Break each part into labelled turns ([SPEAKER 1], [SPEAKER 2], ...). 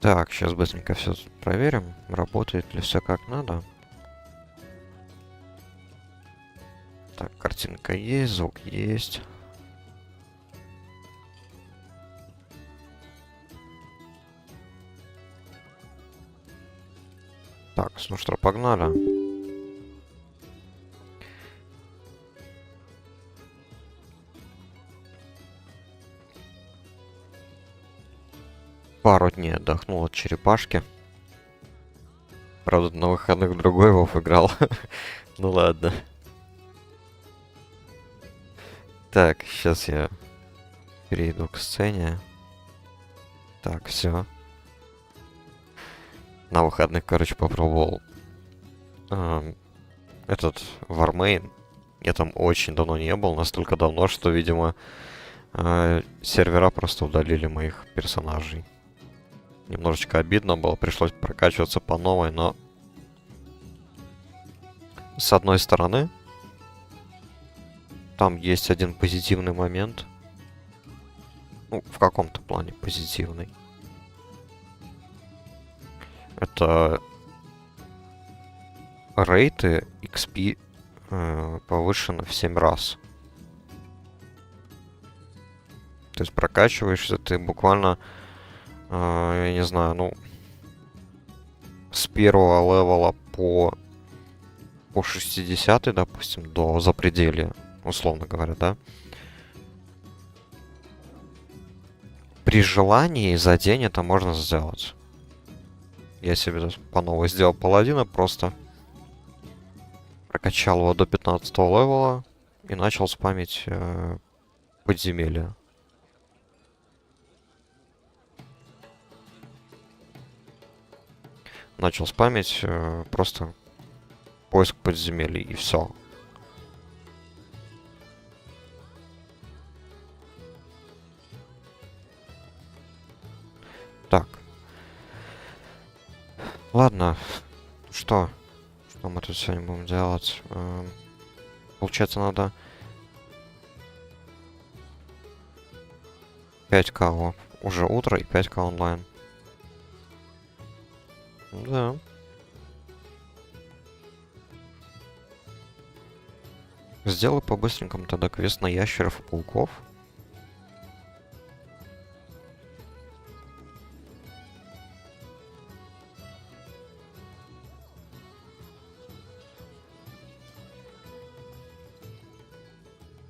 [SPEAKER 1] Так, сейчас быстренько все проверим, работает ли все как надо. Так, картинка есть, звук есть. Так, ну что, погнали. Пару дней отдохнул от черепашки. Правда, на выходных в другой Вов играл. Ну ладно. Так, сейчас я перейду к сцене. Так, все. На выходных, короче, попробовал этот Warmane. Я там очень давно не был, настолько давно, что, видимо, сервера просто удалили моих персонажей. Немножечко обидно было, пришлось прокачиваться по новой, но с одной стороны, там есть один позитивный момент. Ну, в каком-то плане позитивный. Это рейты XP повышены в 7 раз. То есть прокачиваешься ты буквально, я не знаю, ну, с первого левела по 60, допустим, до запределья, условно говоря, да. При желании за день это можно сделать. Я себе по новой сделал паладина, просто прокачал его до 15 левела и начал спамить подземелья. Начал спамить просто поиск подземелий и все. Так. Ладно. Что? Что мы тут сегодня будем делать? Получается, надо 5К уже утро и 5К онлайн. Да. Сделай по-быстренькому тогда квест на ящеров и пауков.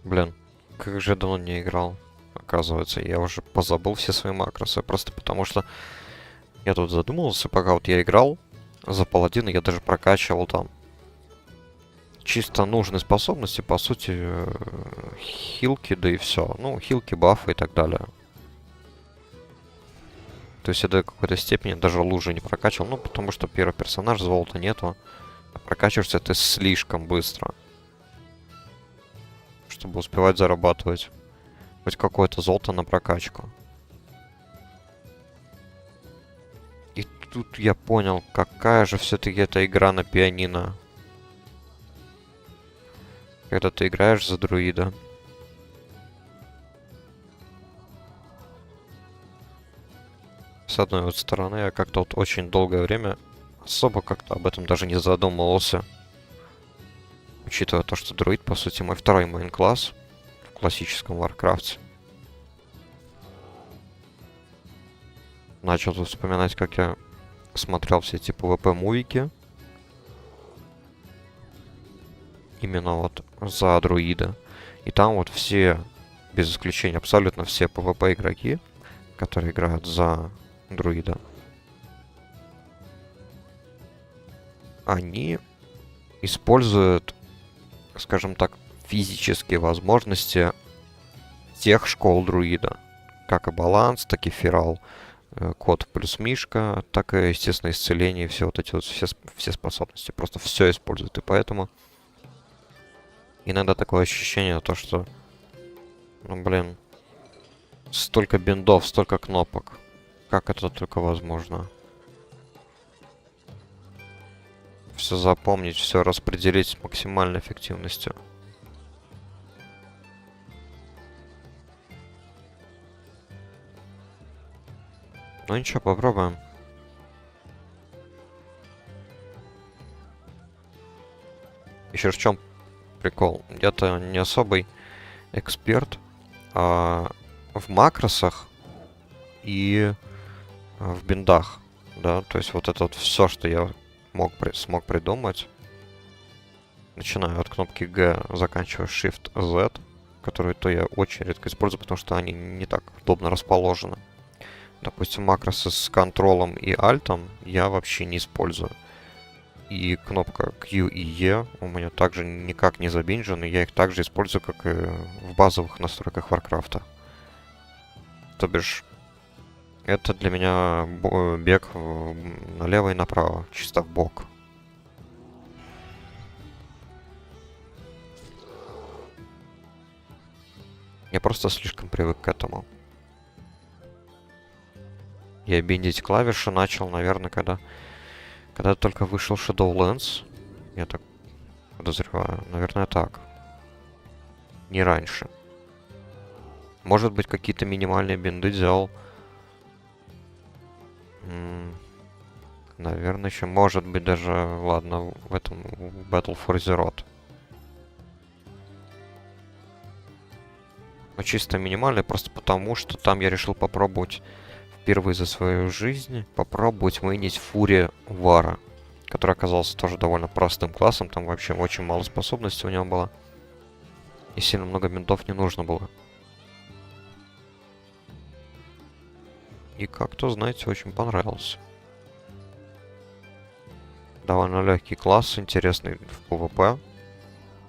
[SPEAKER 1] Блин, как же я давно не играл. Оказывается, я уже позабыл все свои макросы. Просто потому что я тут задумывался, пока вот я играл за паладина, я даже прокачивал там чисто нужные способности, по сути, хилки, да и все. Ну, хилки, бафы и так далее. То есть я до какой-то степени даже лужи не прокачивал, ну, потому что первый персонаж, золота нету. А прокачиваешься ты слишком быстро, чтобы успевать зарабатывать хоть какое-то золото на прокачку. И тут я понял, какая же все-таки эта игра на пианино. Когда ты играешь за друида. С одной вот стороны, я как-то вот очень долгое время особо как-то об этом даже не задумывался. Учитывая то, что друид, по сути, мой второй мейн-класс в классическом Варкрафте. Начал тут вспоминать, как я смотрел все эти PvP-мувики. Именно вот за друида. И там вот все, без исключения, абсолютно все PvP-игроки, которые играют за друида, они используют, скажем так, физические возможности тех школ друида. Как и баланс, так и ферал, кот плюс мишка, так и, естественно, исцеление, все вот эти вот все способности. Просто все используют. И поэтому иногда такое ощущение, то что, ну блин, столько биндов, столько кнопок. Как это только возможно? Все запомнить, все распределить с максимальной эффективностью. Ну ничего, попробуем. Еще в чем прикол? Я-то не особый эксперт в макросах и в биндах, да, то есть вот это вот все, что я смог придумать, начиная от кнопки G, заканчивая Shift Z, которые то я очень редко использую, потому что они не так удобно расположены. Допустим, макросы с контролом и альтом я вообще не использую. И кнопка Q и E у меня также никак не забинжены, я их также использую, как и в базовых настройках Варкрафта. То бишь, это для меня бег налево и направо, чисто в бок. Я просто слишком привык к этому. Я биндить клавиши начал, наверное, когда только вышел Shadowlands. Я так подозреваю. Наверное, так. Не раньше. Может быть, какие-то минимальные бинды делал. Наверное, еще может быть даже, ладно, в этом Battle for Azeroth. Но чисто минимальный, просто потому, что там я решил попробовать впервые за свою жизнь попробовать мейнить Фури Вара, который оказался тоже довольно простым классом, там вообще очень мало способностей у него было. И сильно много бинтов не нужно было. И как-то, знаете, очень понравился. Довольно легкий класс, интересный в PvP.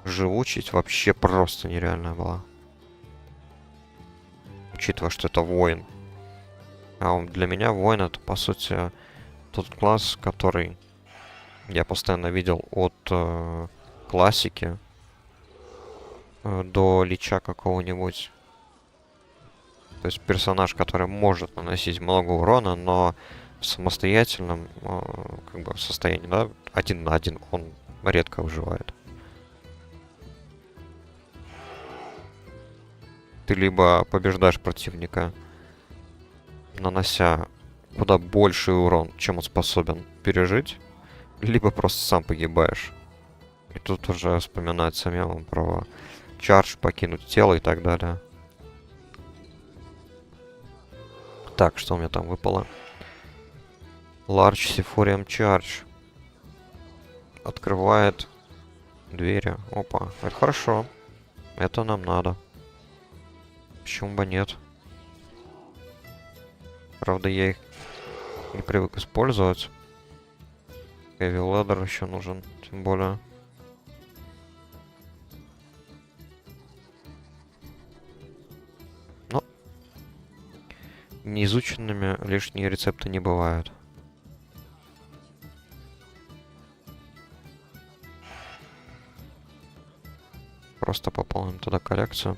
[SPEAKER 1] Живучесть вообще просто нереальная была. Учитывая, что это воин. А для меня воин это, по сути, тот класс, который я постоянно видел от классики до лича какого-нибудь. То есть персонаж, который может наносить много урона, но в самостоятельном как бы состоянии, да, один на один он редко выживает. Ты либо побеждаешь противника, нанося куда больший урон, чем он способен пережить, либо просто сам погибаешь. И тут уже вспоминается мемом про чардж, покинуть тело и так далее. Так, что у меня там выпало? Large Siforium Charge. Открывает двери. Опа, это хорошо. Это нам надо. Почему бы нет? Правда, я их не привык использовать. Heavy Ladder еще нужен, тем более. Но неизученными лишние рецепты не бывают. Просто пополним туда коллекцию.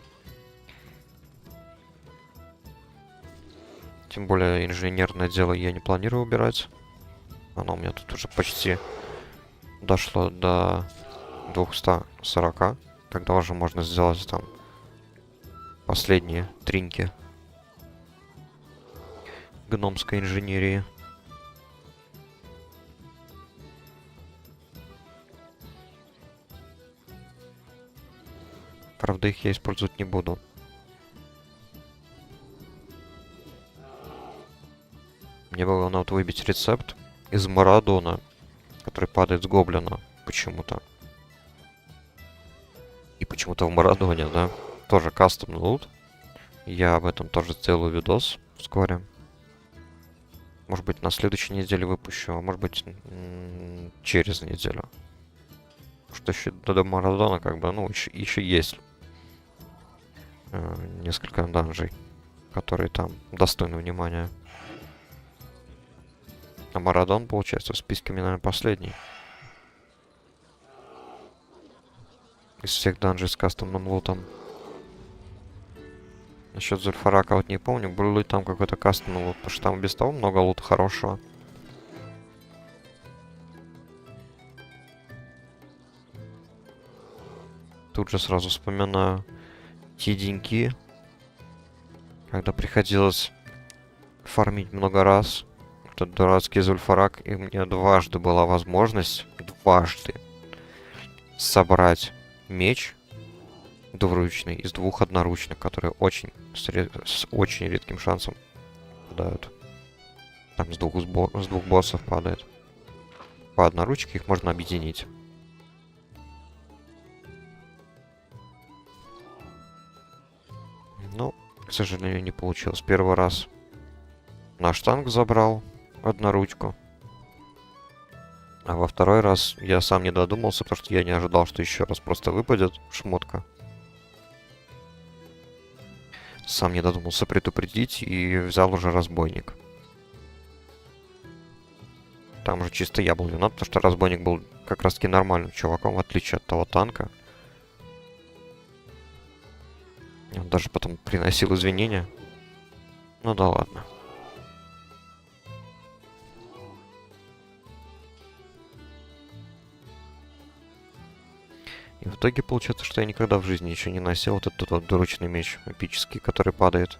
[SPEAKER 1] Тем более инженерное дело я не планирую убирать. Оно у меня тут уже почти дошло до 240. Когда уже можно сделать там последние тринки гномской инженерии. Правда, их я использовать не буду. Мне было надо вот выбить рецепт из Марадона, который падает с гоблина почему-то. И почему-то в Марадоне, да, тоже кастомный лут. Я об этом тоже сделаю видос вскоре. Может быть, на следующей неделе выпущу, а может быть, через неделю. Потому что еще до Марадона, как бы, ну, еще есть несколько данжей, которые там достойны внимания. А Марадон, получается, в списке, наверное, последний. Из всех данжей с кастомным лутом. Насчет Зульфарака вот не помню, был ли там какой-то кастомный лут, потому что там без того много лута хорошего. Тут же сразу вспоминаю те деньки, когда приходилось фармить много раз этот дурацкий Зульфарак, и у меня дважды была возможность, дважды, собрать меч двуручный из двух одноручных, которые с очень редким шансом падают. Там с двух боссов падает. По одноручке их можно объединить. Но, к сожалению, не получилось. Первый раз наш танк забрал одноручку. А во второй раз я сам не додумался, потому что я не ожидал, что еще раз просто выпадет шмотка. Сам не додумался предупредить и взял уже разбойник. Там уже чисто я был виноват, потому что разбойник был как раз таки нормальным чуваком, в отличие от того танка. Он даже потом приносил извинения. Ну да ладно. И в итоге получается, что я никогда в жизни еще не носил вот этот вот двуручный меч эпический, который падает.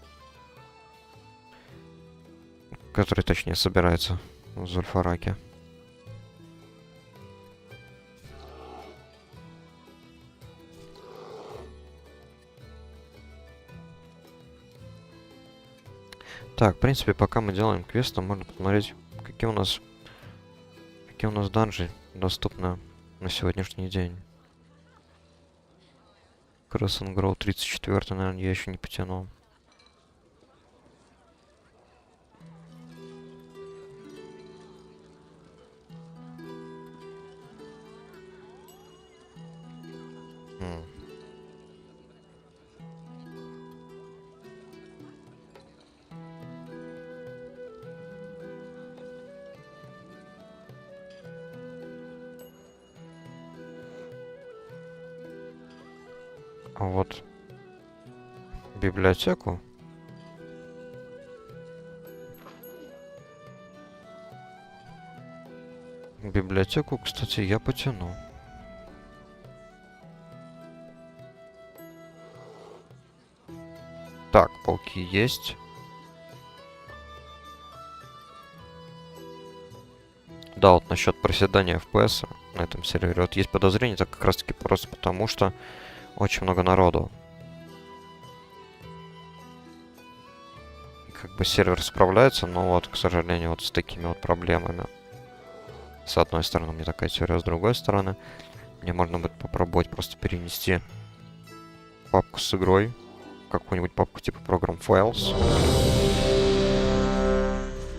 [SPEAKER 1] Который, точнее, собирается в Зульфараке. Так, в принципе, пока мы делаем квест, можно посмотреть, какие у нас данжи доступны на сегодняшний день. Crescent Grow 34, наверное, я еще не потянул. А вот библиотеку. Библиотеку, кстати, я потяну. Так, полки есть. Да, вот насчет проседания FPS на этом сервере. Вот есть подозрение, так как раз таки просто потому, что очень много народу. И как бы сервер справляется, но вот, к сожалению, вот с такими вот проблемами. С одной стороны, у меня такая теория, с другой стороны, мне можно будет попробовать просто перенести папку с игрой. Какую-нибудь папку типа Program Files.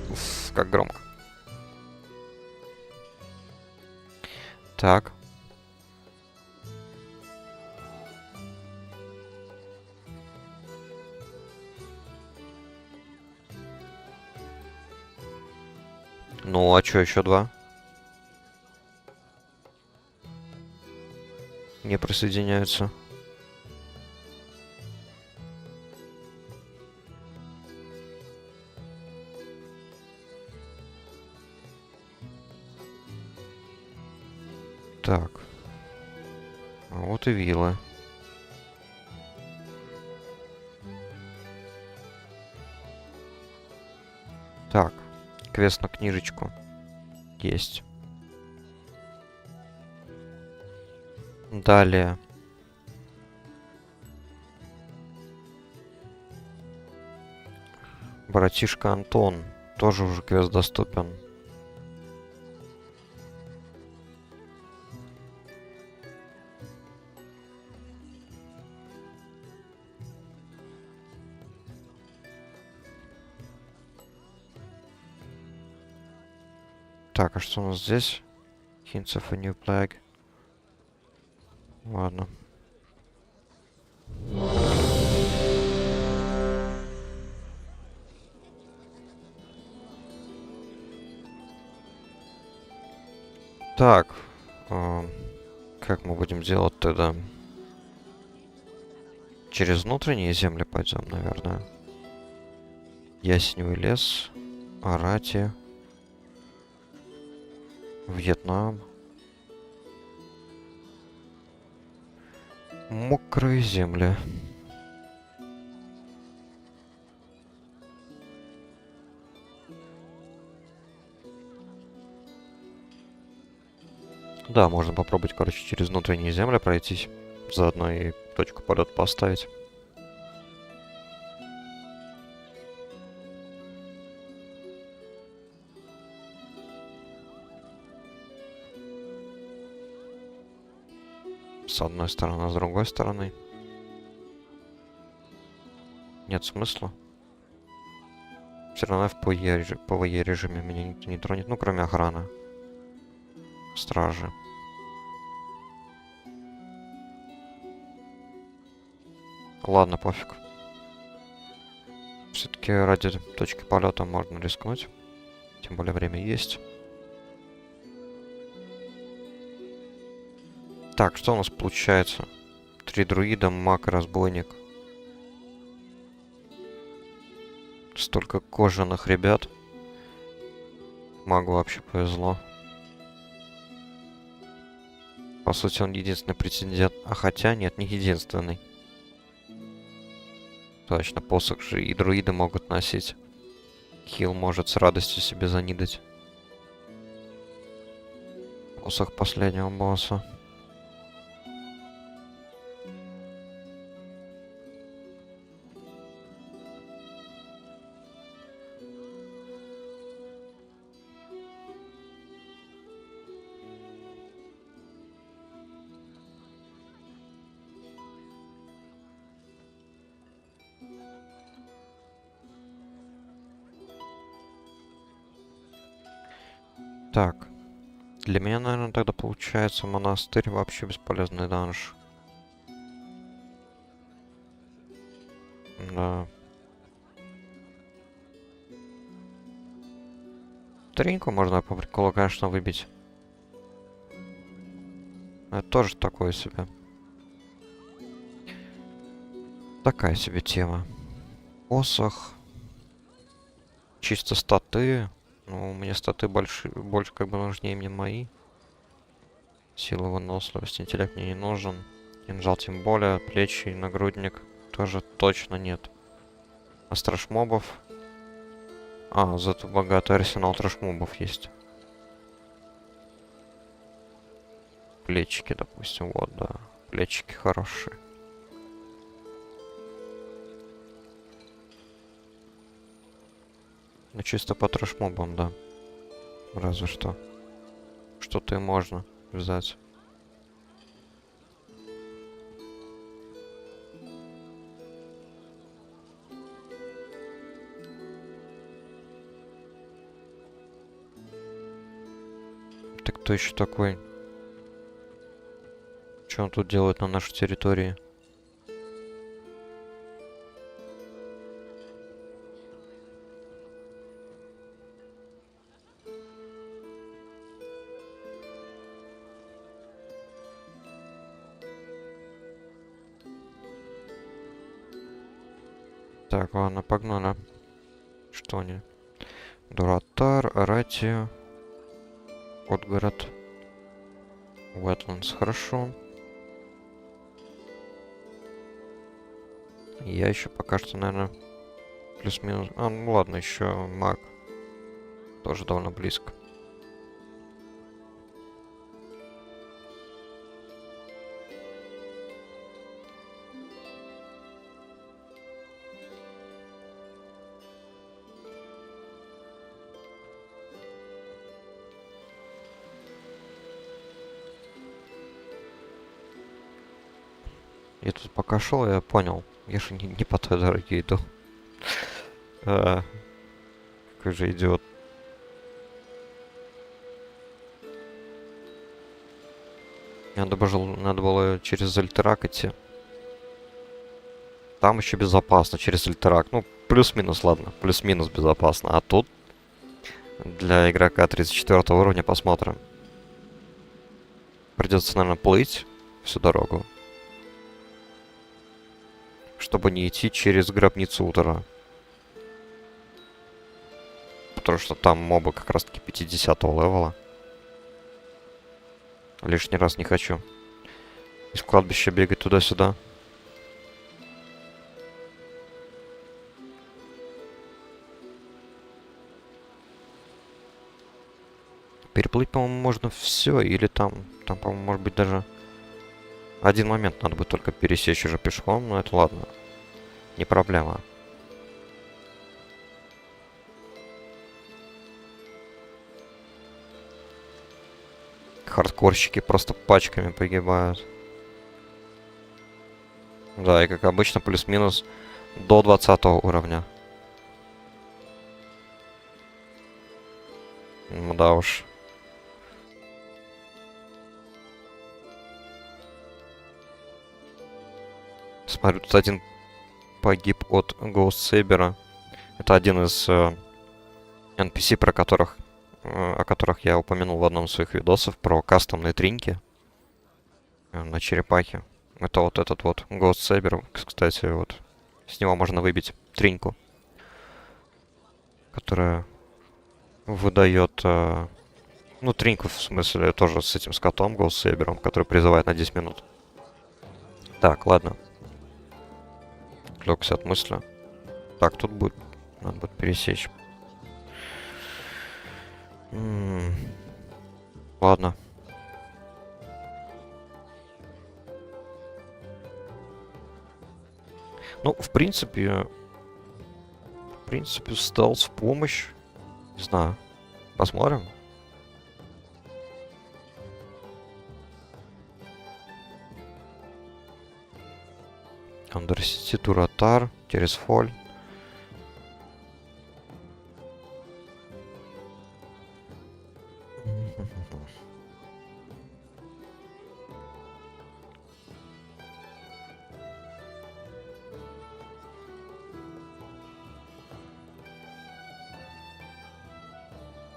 [SPEAKER 1] Уф, как громко. Так. Ну, а чё, еще два? Не присоединяются. Так. А вот и вилла. Так. Квест на книжечку. Есть. Далее. Братишка Антон. Тоже уже квест доступен. Так, а что у нас здесь? Hints of a new plague. Ладно. Так. Как мы будем делать тогда? Через внутренние земли пойдем, наверное. Ясеневый лес. Арати. Вьетнам. Мокрые земли. Да, можно попробовать, короче, через внутренние земли пройтись. Заодно и точку полета поставить. С одной стороны, а с другой стороны. Нет смысла. Все равно в PvE режиме меня никто не тронет, ну кроме охраны. Стражи. Ладно, пофиг. Все-таки ради точки полета можно рискнуть. Тем более время есть. Так, что у нас получается? 3 друида, маг, разбойник. Столько кожаных ребят. Магу вообще повезло. По сути, он единственный претендент. А хотя, нет, не единственный. Точно, посох же и друиды могут носить. Хил может с радостью себе занидать. Посох последнего босса. Так. Для меня, наверное, тогда получается монастырь вообще бесполезный данж. Да. Треньку можно по приколу, конечно, выбить. Это тоже такое себе. Такая себе тема. Посох. Чисто статы. Ну, мне статы больше как бы нужнее мне мои. Сила, выносливость, интеллект мне не нужен. Кинжал тем более, плечи и нагрудник тоже точно нет. А страшмобов? А, зато богатый арсенал трэшмобов есть. Плечики, допустим, вот, да. Плечики хорошие. Ну, чисто по трэшмобам, да. Разве что. Что-то и можно взять. Ты кто еще такой? Что он тут делает на нашей территории? Так, ладно, погнали. Что они? Дуратар, Аратия, Отгород, Уэтландс, хорошо. Я еще пока что, наверное, плюс-минус... А, ну ладно, еще маг. Тоже довольно близко. Я тут пока шел, я понял. Я же не по той дороге иду. Какой же идиот. Надо было через Альтерак идти. Там еще безопасно, через Альтерак. Ну, плюс-минус, ладно. Плюс-минус безопасно. А тут для игрока 34 уровня посмотрим. Придется, наверное, плыть всю дорогу. Чтобы не идти через гробницу Утора. Потому что там мобы как раз таки 50-го левела. Лишний раз не хочу. Из кладбища бегать туда-сюда. Переплыть, по-моему, можно все, или там Там, по-моему, может быть, даже один момент надо будет только пересечь уже пешком, но это ладно. Не проблема. Хардкорщики просто пачками погибают. Да, и как обычно, плюс-минус до 20 уровня. Ну да уж. Смотрю, тут один погиб от Ghost Saber. Это один из NPC, о которых я упомянул в одном из своих видосов про кастомные тринки на черепахе. Это вот этот вот Ghost Saber, кстати, вот. С него можно выбить триньку, которая выдает... ну, триньку, в смысле, тоже с этим скотом, Ghost Saber, который призывает на 10 минут. Так, ладно. Отвлекся от мысли. Так, тут будет... Надо будет пересечь. Ладно. Ну, в принципе, стелс в помощь. Не знаю. Посмотрим. Undercity, Туратар, Тересфоль.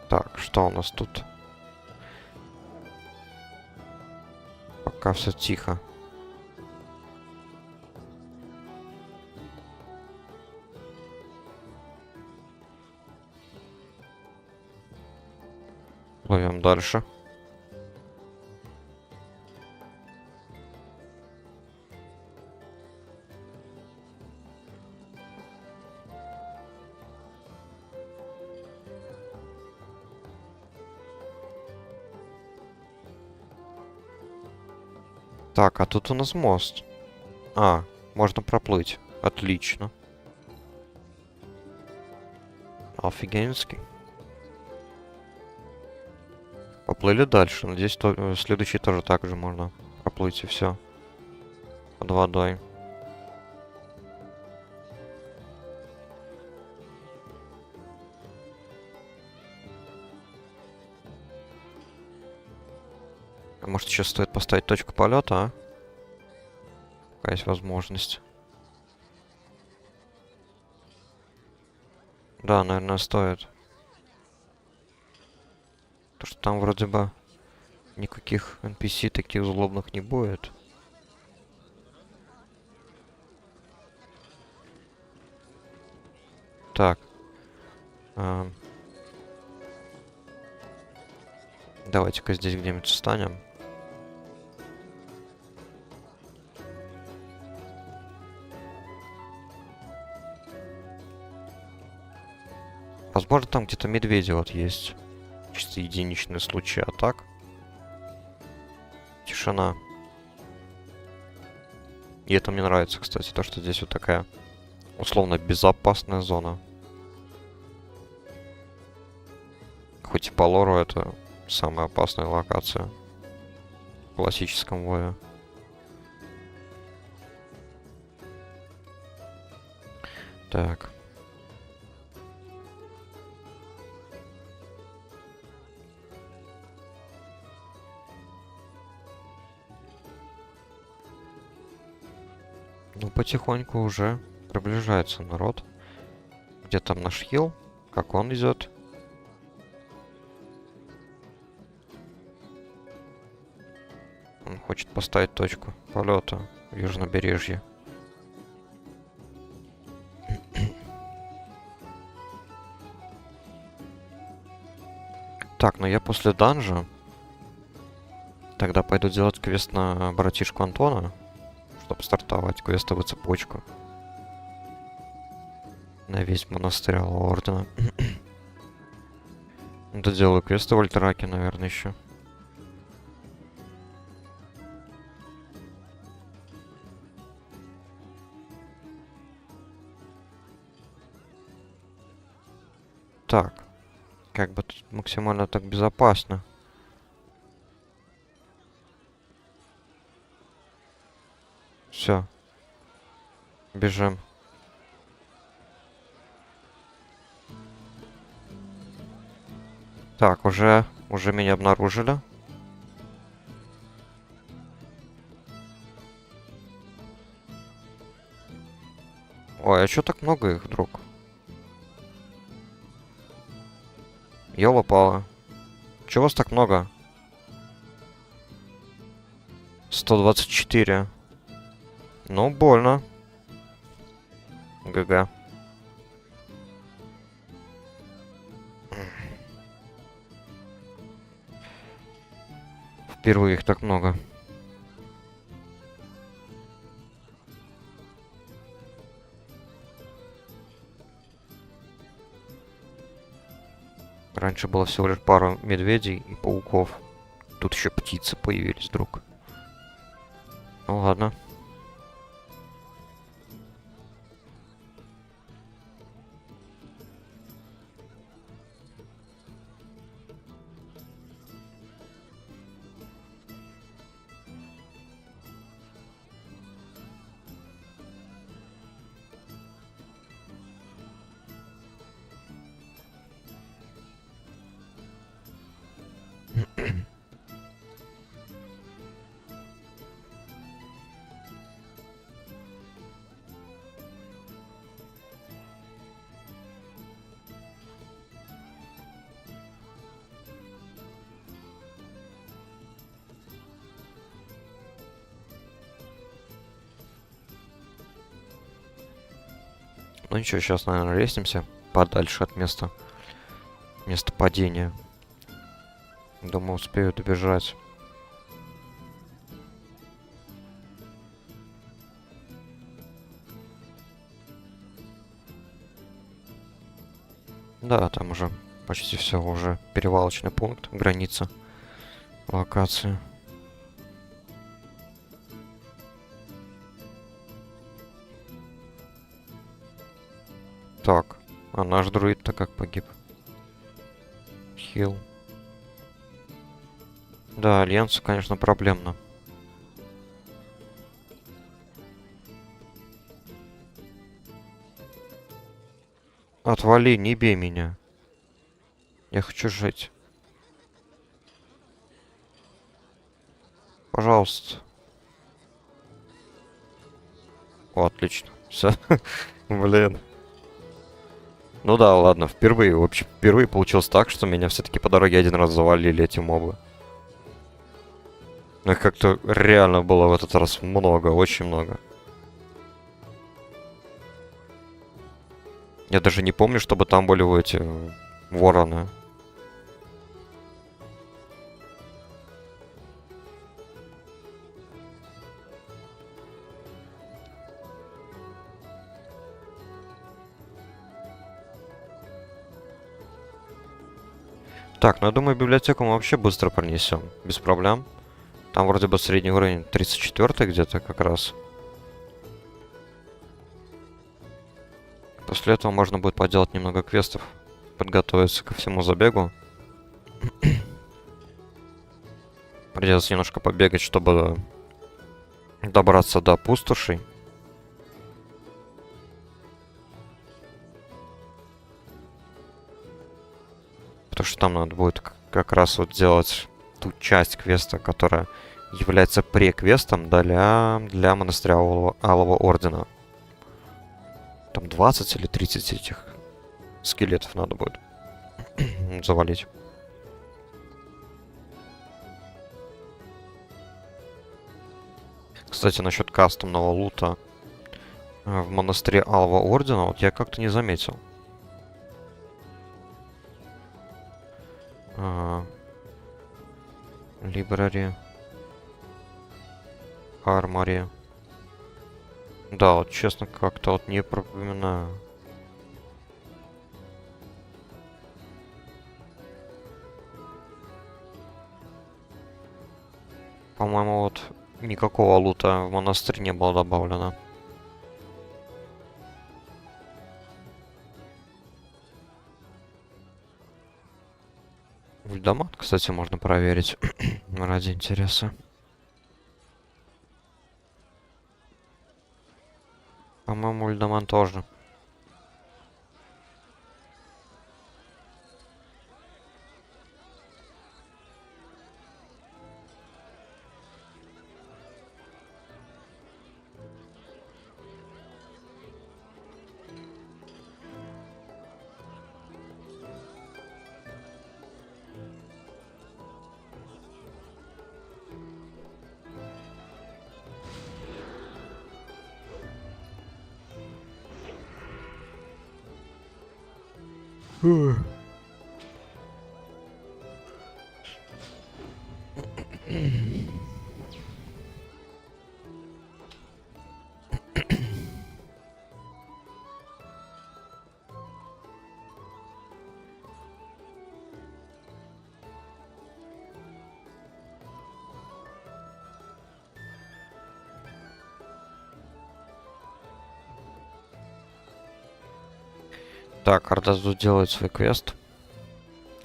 [SPEAKER 1] Так, что у нас тут? Пока все тихо. Плывем дальше. Так, а тут у нас мост. А, можно проплыть. Отлично. Офигенский. Поплыли дальше. Надеюсь, следующий тоже так же можно проплыть и все. Под водой. А может, еще стоит поставить точку полета, а? Пока есть возможность. Да, наверное, стоит. Потому что там вроде бы никаких NPC таких злобных не будет. Так. Давайте-ка здесь где-нибудь встанем. Возможно, там где-то медведи вот есть. Чисто единичные случаи, а так? Тишина. И это мне нравится, кстати, то, что здесь вот такая условно безопасная зона. Хоть и по лору это самая опасная локация в классическом вое. Так. Ну, потихоньку уже приближается народ. Где там наш хил? Как он идет? Он хочет поставить точку полета в южнобережье. Так, ну я после данжа тогда пойду делать квест на братишку Антона, чтобы стартовать квестовую цепочку на весь монастырь Алого Ордена. Доделаю квесты в Альтераке, наверное, еще. Так, как бы тут максимально так безопасно. Все, бежим. Так, уже меня обнаружили. Ой, а чё так много их, друг? Ёлопало. Чего вас так много? 124. Ну, больно. ГГ. Впервые их так много. Раньше было всего лишь пару медведей и пауков. Тут еще птицы появились, друг. Ну ладно. Ну ничего, сейчас, наверное, лестнимся подальше от места падения. Думаю, успею добежать. Да, там уже почти все, уже перевалочный пункт, граница локации. Так, а наш друид-то как погиб? Хил. Да, Альянсу, конечно, проблемно. Отвали, не бей меня. Я хочу жить. Пожалуйста. О, отлично. Все. Блин. Ну да, ладно, впервые, в общем, впервые получилось так, что меня все-таки по дороге один раз завалили эти мобы. Но их как-то реально было в этот раз много, очень много. Я даже не помню, чтобы там были эти вороны. Так, ну я думаю, библиотеку мы вообще быстро пронесем, без проблем. Там вроде бы средний уровень 34 где-то как раз. После этого можно будет поделать немного квестов, подготовиться ко всему забегу. Придется немножко побегать, чтобы добраться до пустошей. Потому что там надо будет как раз вот делать ту часть квеста, которая является преквестом для монастыря Алого Ордена. Там 20 или 30 этих скелетов надо будет завалить. Кстати, насчет кастомного лута в монастыре Алого Ордена, вот я как-то не заметил. Library. Armory. Да, вот честно, как-то вот не припоминаю. По-моему, вот никакого лута в монастырь не было добавлено. ульдаман, кстати, можно проверить ради интереса. По-моему, ульдаман тоже. Так, Ардас тут делает свой квест.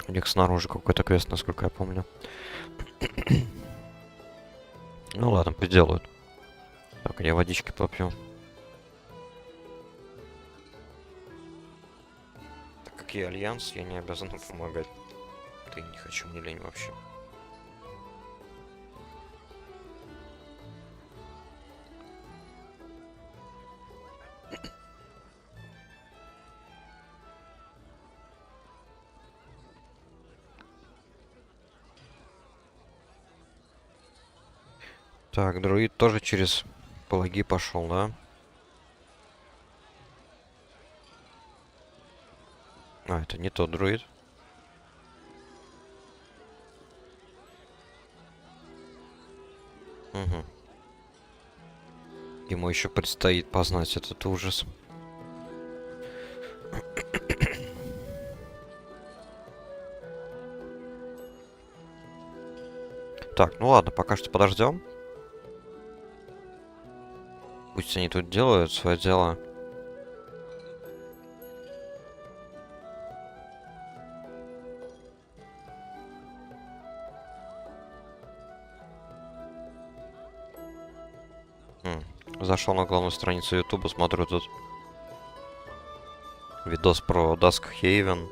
[SPEAKER 1] У них снаружи какой-то квест, насколько я помню. Ну ладно, пусть делают. Так, я водички попью. Так как я альянс, я не обязан помогать. Да и не хочу, мне лень вообще. Так, друид тоже через палаги пошел, да? А, это не тот друид. Угу. Ему еще предстоит познать этот ужас. Так, ну ладно, пока что подождем. Пусть они тут делают свое дело. Зашел на главную страницу Ютуба, смотрю тут видос про Duskhaven.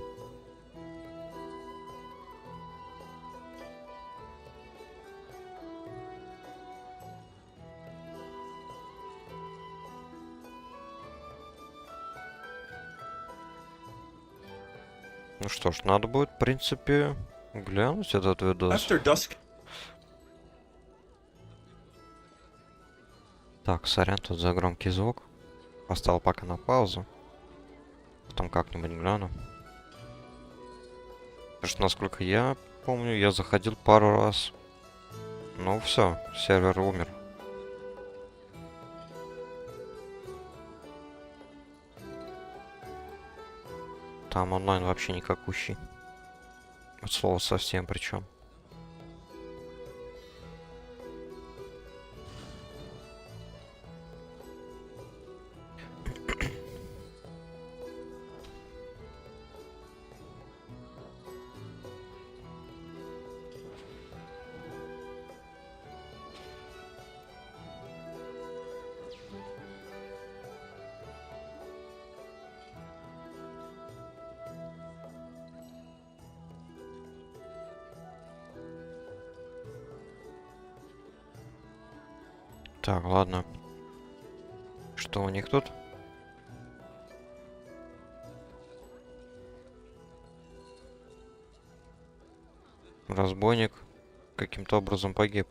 [SPEAKER 1] Ну что ж, надо будет, в принципе, глянуть этот видос. Так, сорян тут за громкий звук. Поставил пока на паузу. Потом как-нибудь гляну. Потому что, насколько я помню, я заходил пару раз. Ну все, сервер умер. Там онлайн вообще никакущий. От слова совсем причем. Так, ладно. Что у них тут? Разбойник каким-то образом погиб.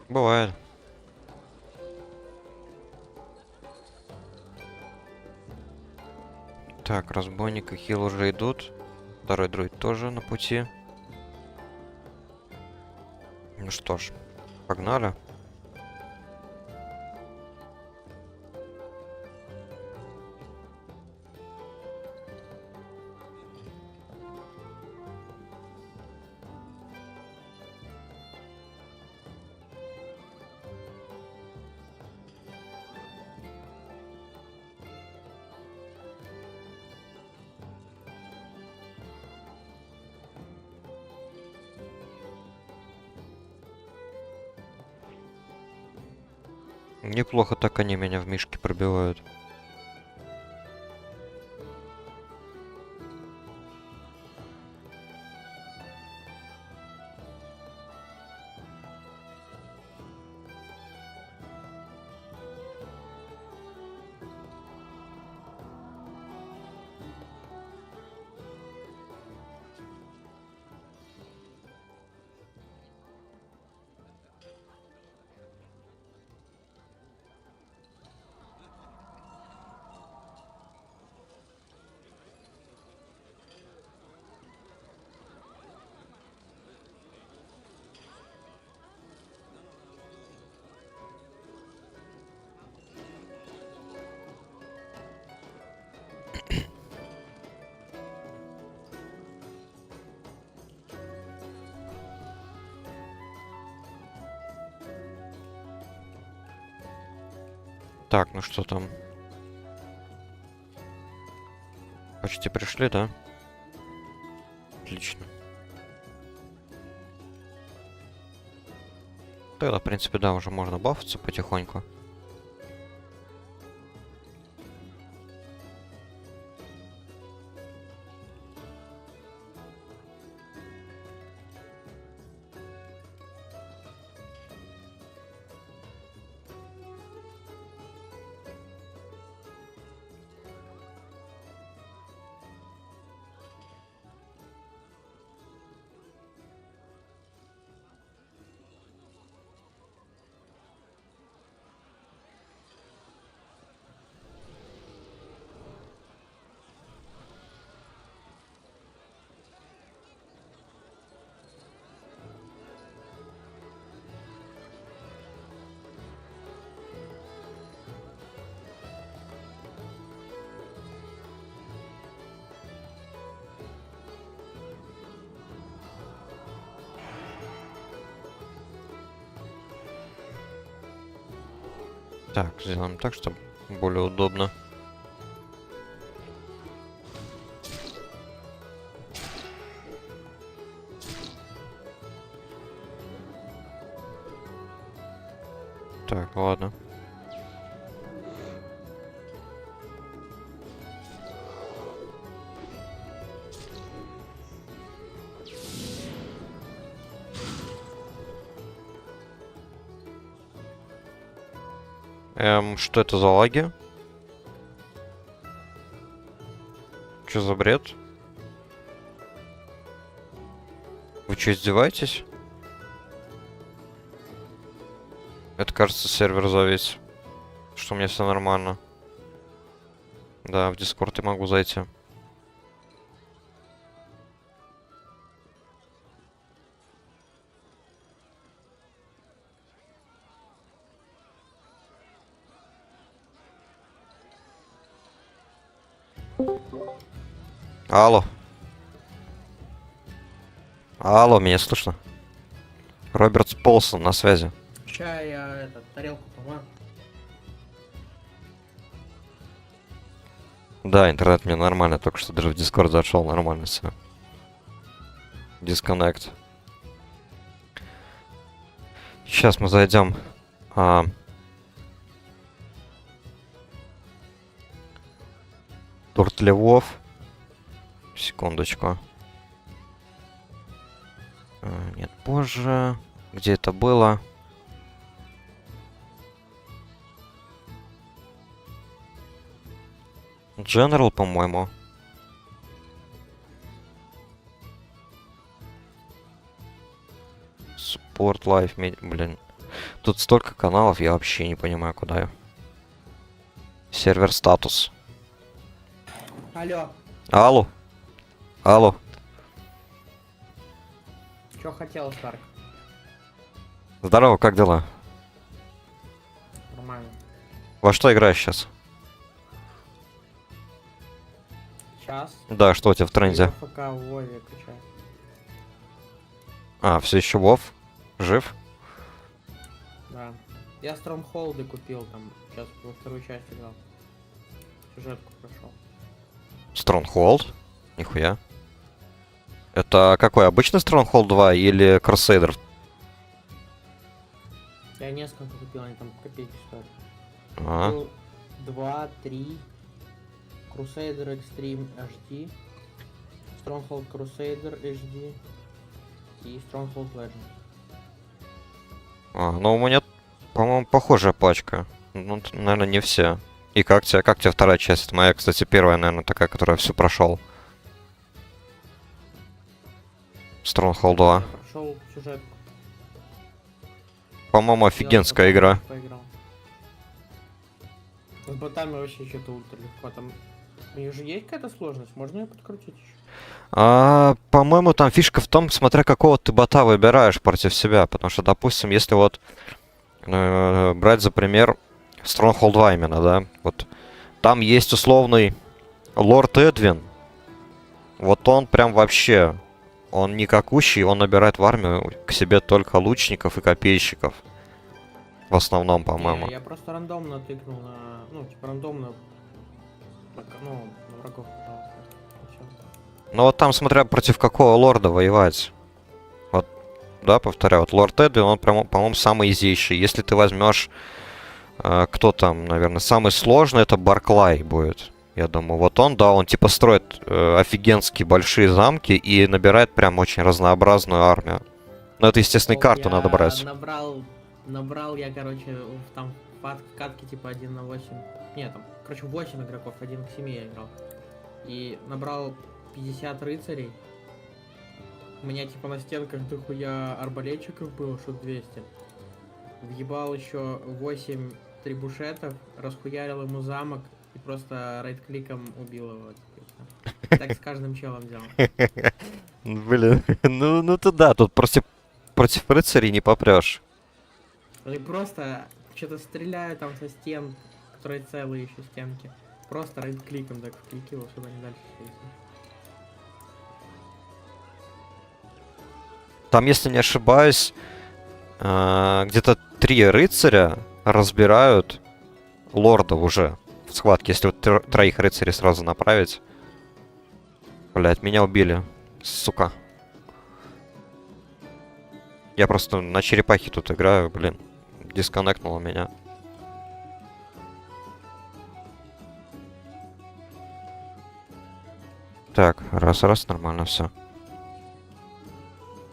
[SPEAKER 1] Бывает. Так, разбойник и хил уже идут. Второй друид тоже на пути. Ну что ж, погнали. Неплохо так они меня в мишки пробивают. Так, ну что там? Почти пришли, да? Отлично. Тогда, в принципе, да, уже можно бафаться потихоньку. Так, сделаем так, чтобы более удобно. Так, ладно. Что это за лаги? Что за бред? Вы что, издеваетесь? Это, кажется, сервер завис. Что у меня все нормально. Да, в Discord я могу зайти. Алло. Алло, меня слышно? Роберт Полсон на связи.
[SPEAKER 2] Ща я тарелку помою.
[SPEAKER 1] Да, интернет мне нормально, только что даже в Discord зашел, нормально все. Disconnect. Сейчас мы зайдем. Торт Львов. Секундочку. Нет, позже. Где это было? General, по-моему. Support Live Media. Блин. Тут столько каналов, я вообще не понимаю, куда я. Сервер статус.
[SPEAKER 2] Алло,
[SPEAKER 1] Алло. Алло.
[SPEAKER 2] что хотел, Старк?
[SPEAKER 1] Здорово, как дела?
[SPEAKER 2] Нормально.
[SPEAKER 1] Во что играешь сейчас?
[SPEAKER 2] Сейчас.
[SPEAKER 1] Да, что у тебя в тренде?
[SPEAKER 2] ФК в Вове качаю.
[SPEAKER 1] А, все еще Вов? Жив?
[SPEAKER 2] Да. Я Стронгхолды купил там. Сейчас во вторую часть играл. Сюжетку прошел.
[SPEAKER 1] Stronghold? Нихуя. Это какой, обычный Stronghold 2 или Crusader?
[SPEAKER 2] Я несколько купил, они там копейки стоят.
[SPEAKER 1] А,
[SPEAKER 2] Купил 2, 3, Crusader Extreme HD, Stronghold Crusader HD и Stronghold Legend.
[SPEAKER 1] ну у меня, по-моему, похожая пачка. Ну, наверное, не все. И как тебе вторая часть? Это моя, кстати, первая, наверное, такая, которая всю прошел. Stronghold 2.
[SPEAKER 2] Я прошел сюжетку.
[SPEAKER 1] По-моему, офигенская игра.
[SPEAKER 2] Поиграл. С ботами вообще что-то ультра легко. Там у них же есть какая-то сложность, можно ее подкрутить еще?
[SPEAKER 1] По-моему, там фишка в том, смотря какого ты бота выбираешь против себя. Потому что, допустим, если вот брать за пример Stronghold 2 именно, да, вот там есть условный Лорд Эдвин. Вот он прям вообще, он никакущий, он набирает в армию к себе только лучников и копейщиков. В основном, по-моему.
[SPEAKER 2] Не, я просто рандомно тыкнул на... Ну, типа рандомно... на врагов пытался. И всё.
[SPEAKER 1] Но вот там, смотря против какого лорда воевать. Вот, да, повторяю, вот Лорд Эдвин, он прям, по-моему, самый изейший. Если ты возьмешь, кто там, наверное, самый сложный, это Барклай будет. Я думаю, вот он, да, он типа строит офигенские большие замки и набирает прям очень разнообразную армию. Но это, естественно, и карту надо брать.
[SPEAKER 2] Набрал я, короче, там в катке типа 1 на 8. Нет, там, короче, 8 игроков, 1 к 7 я играл. И набрал 50 рыцарей. У меня типа на стенках дохуя арбалетчиков было, что 200. Въебал еще 8 трибушетов, расхуярил ему замок и просто райт-кликом убил его. Типа. Так с каждым челом делал.
[SPEAKER 1] Блин, ну ты да, тут против рыцарей не попрешь.
[SPEAKER 2] Они просто что-то стреляют там со стен, которые целые еще стенки. Просто райт-кликом так вкликивал, чтобы они дальше шли.
[SPEAKER 1] Там, если не ошибаюсь, где-то 3 рыцаря разбирают лордов уже в схватке, если вот троих рыцарей сразу направить. Блять, меня убили, сука. Я просто на черепахе тут играю, блин. Дисконнектнуло меня. Так, раз, нормально все.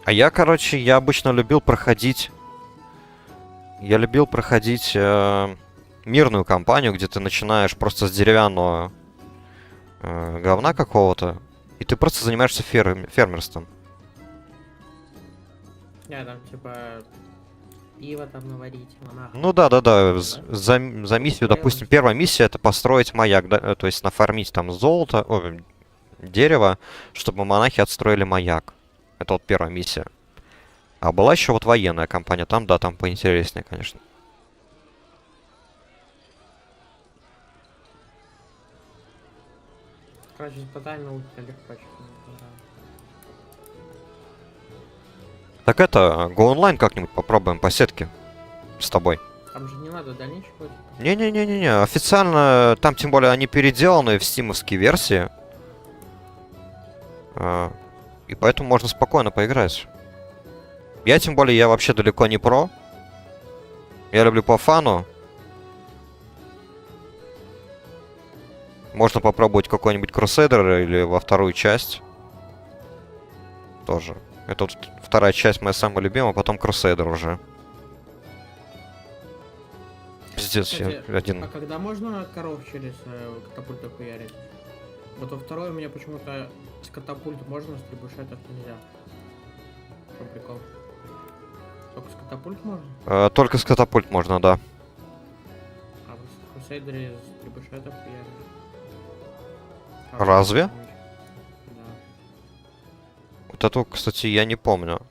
[SPEAKER 1] А я, короче, я обычно любил проходить... Я любил проходить мирную кампанию, где ты начинаешь просто с деревянного говна какого-то, и ты просто занимаешься фермерством.
[SPEAKER 2] Я там типа пиво там наварить, монах.
[SPEAKER 1] Ну да. За миссию, допустим, первая миссия это построить маяк, да, то есть нафармить там золото, дерево, чтобы монахи отстроили маяк. Это вот первая миссия. А была еще вот военная кампания, там, да, там поинтереснее, конечно.
[SPEAKER 2] Короче, с ботами ультра легко.
[SPEAKER 1] Так это, Go Online как-нибудь попробуем по сетке с тобой.
[SPEAKER 2] Там же не надо дальнейшего. Типа.
[SPEAKER 1] Не-не-не-не-не, официально, там тем более они переделаны в стимовские версии. И поэтому можно спокойно поиграть. Я тем более, я вообще далеко не про. Я люблю по фану. Можно попробовать какой-нибудь Crusader или во вторую часть. Тоже. Это вот вторая часть моя самая любимая, потом Crusader уже. Пиздец,
[SPEAKER 2] Кстати,
[SPEAKER 1] я один...
[SPEAKER 2] А когда можно коров через катапульту хуярить? Вот во второй у меня почему-то с катапульт можно, с трибушетов нельзя. В чем прикол? Только с катапульт можно?
[SPEAKER 1] Только с катапульт можно, да.
[SPEAKER 2] А вот в Крусейдере с трибушетов хуярить.
[SPEAKER 1] Разве?
[SPEAKER 2] Да.
[SPEAKER 1] Вот этого, кстати, я не помню.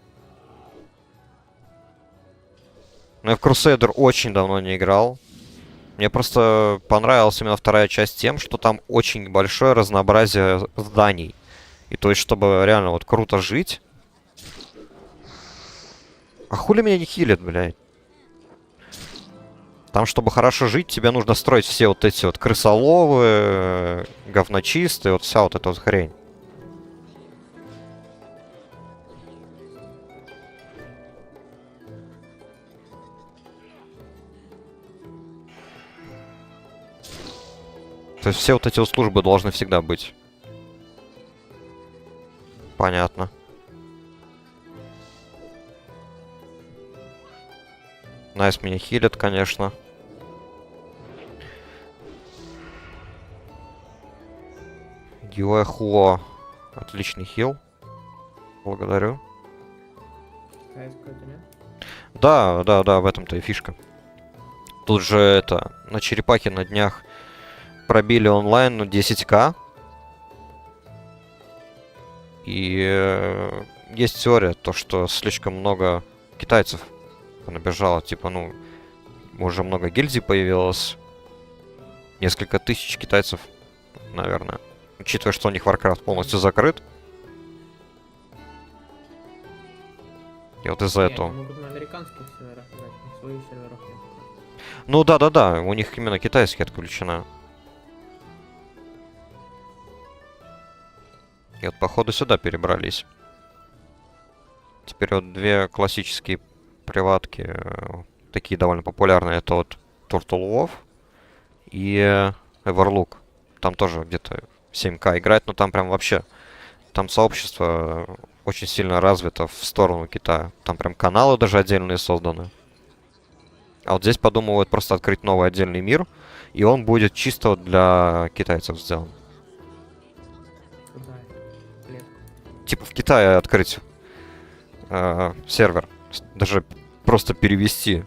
[SPEAKER 1] Но я в Crusader очень давно не играл. Мне просто понравилась именно вторая часть тем, что там очень большое разнообразие зданий. И то есть, чтобы реально вот круто жить... А хули меня не хилит, блядь? Там, чтобы хорошо жить, тебе нужно строить все вот эти вот крысоловы, говночистые, вот вся вот эта вот хрень. То есть все вот эти вот службы должны всегда быть. Понятно. Найс меня хилит, конечно. Юэхуо. Отличный хил. Благодарю.
[SPEAKER 2] КС какой-то, нет?
[SPEAKER 1] Да, да, да, в этом-то и фишка. Тут же это, на черепахе на днях пробили онлайн, ну, 10К. И есть теория, то, что слишком много китайцев набежало. Типа, ну, уже много гильдий появилось. Несколько тысяч китайцев, наверное. Учитывая, что у них Warcraft полностью закрыт. И вот из-за
[SPEAKER 2] Не,
[SPEAKER 1] этого.
[SPEAKER 2] они могут на американских серверах играть, на своих серверах нет.
[SPEAKER 1] Ну да-да-да, у них именно китайские отключена. И вот походу сюда перебрались. Теперь вот две классические приватки, такие довольно популярные, это вот Turtle Wolf и Everlook. Там тоже где-то 7К играть, но там прям вообще, там сообщество очень сильно развито в сторону Китая. Там прям каналы даже отдельные созданы. А вот здесь подумывают просто открыть новый отдельный мир, и он будет чисто вот для китайцев сделан.
[SPEAKER 2] Куда? Клетку.
[SPEAKER 1] Типа в Китае открыть сервер. Даже просто перевести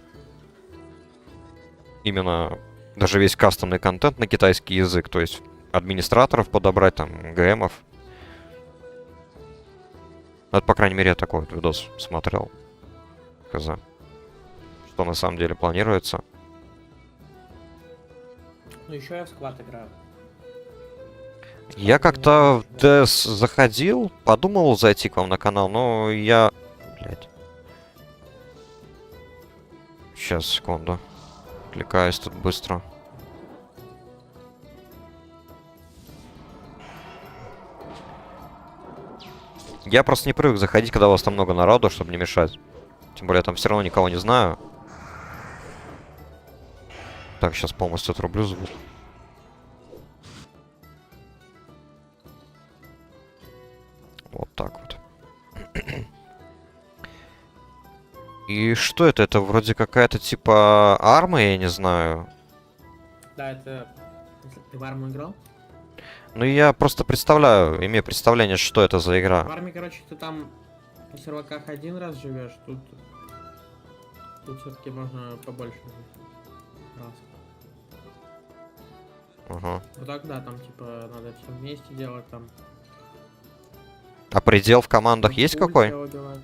[SPEAKER 1] именно даже весь кастомный контент на китайский язык. То есть администраторов подобрать, там, ГМов. Это, по крайней мере, я такой вот видос смотрел. Хз. Что на самом деле планируется.
[SPEAKER 2] Ну еще я в сквад играю.
[SPEAKER 1] Я как-то в DS заходил, подумал зайти к вам на канал, но я... Блядь. Сейчас, секунду. Кликаюсь тут быстро. Я просто не привык заходить, когда у вас там много народу, чтобы не мешать. Тем более я там все равно никого не знаю. Так, сейчас полностью отрублю звук. Вот так вот. И что это? Это вроде какая-то типа арма, я не знаю.
[SPEAKER 2] Да, это... Ты в арму играл?
[SPEAKER 1] Ну я просто представляю, имею представление, что это за
[SPEAKER 2] В
[SPEAKER 1] игра.
[SPEAKER 2] армии, короче, ты там на серваках один раз живешь, тут... Тут все-таки можно побольше жить. Раз.
[SPEAKER 1] Ага.
[SPEAKER 2] Вот так, да, там типа надо все вместе делать, там...
[SPEAKER 1] А предел в командах есть
[SPEAKER 2] пуль
[SPEAKER 1] какой?
[SPEAKER 2] все убивать.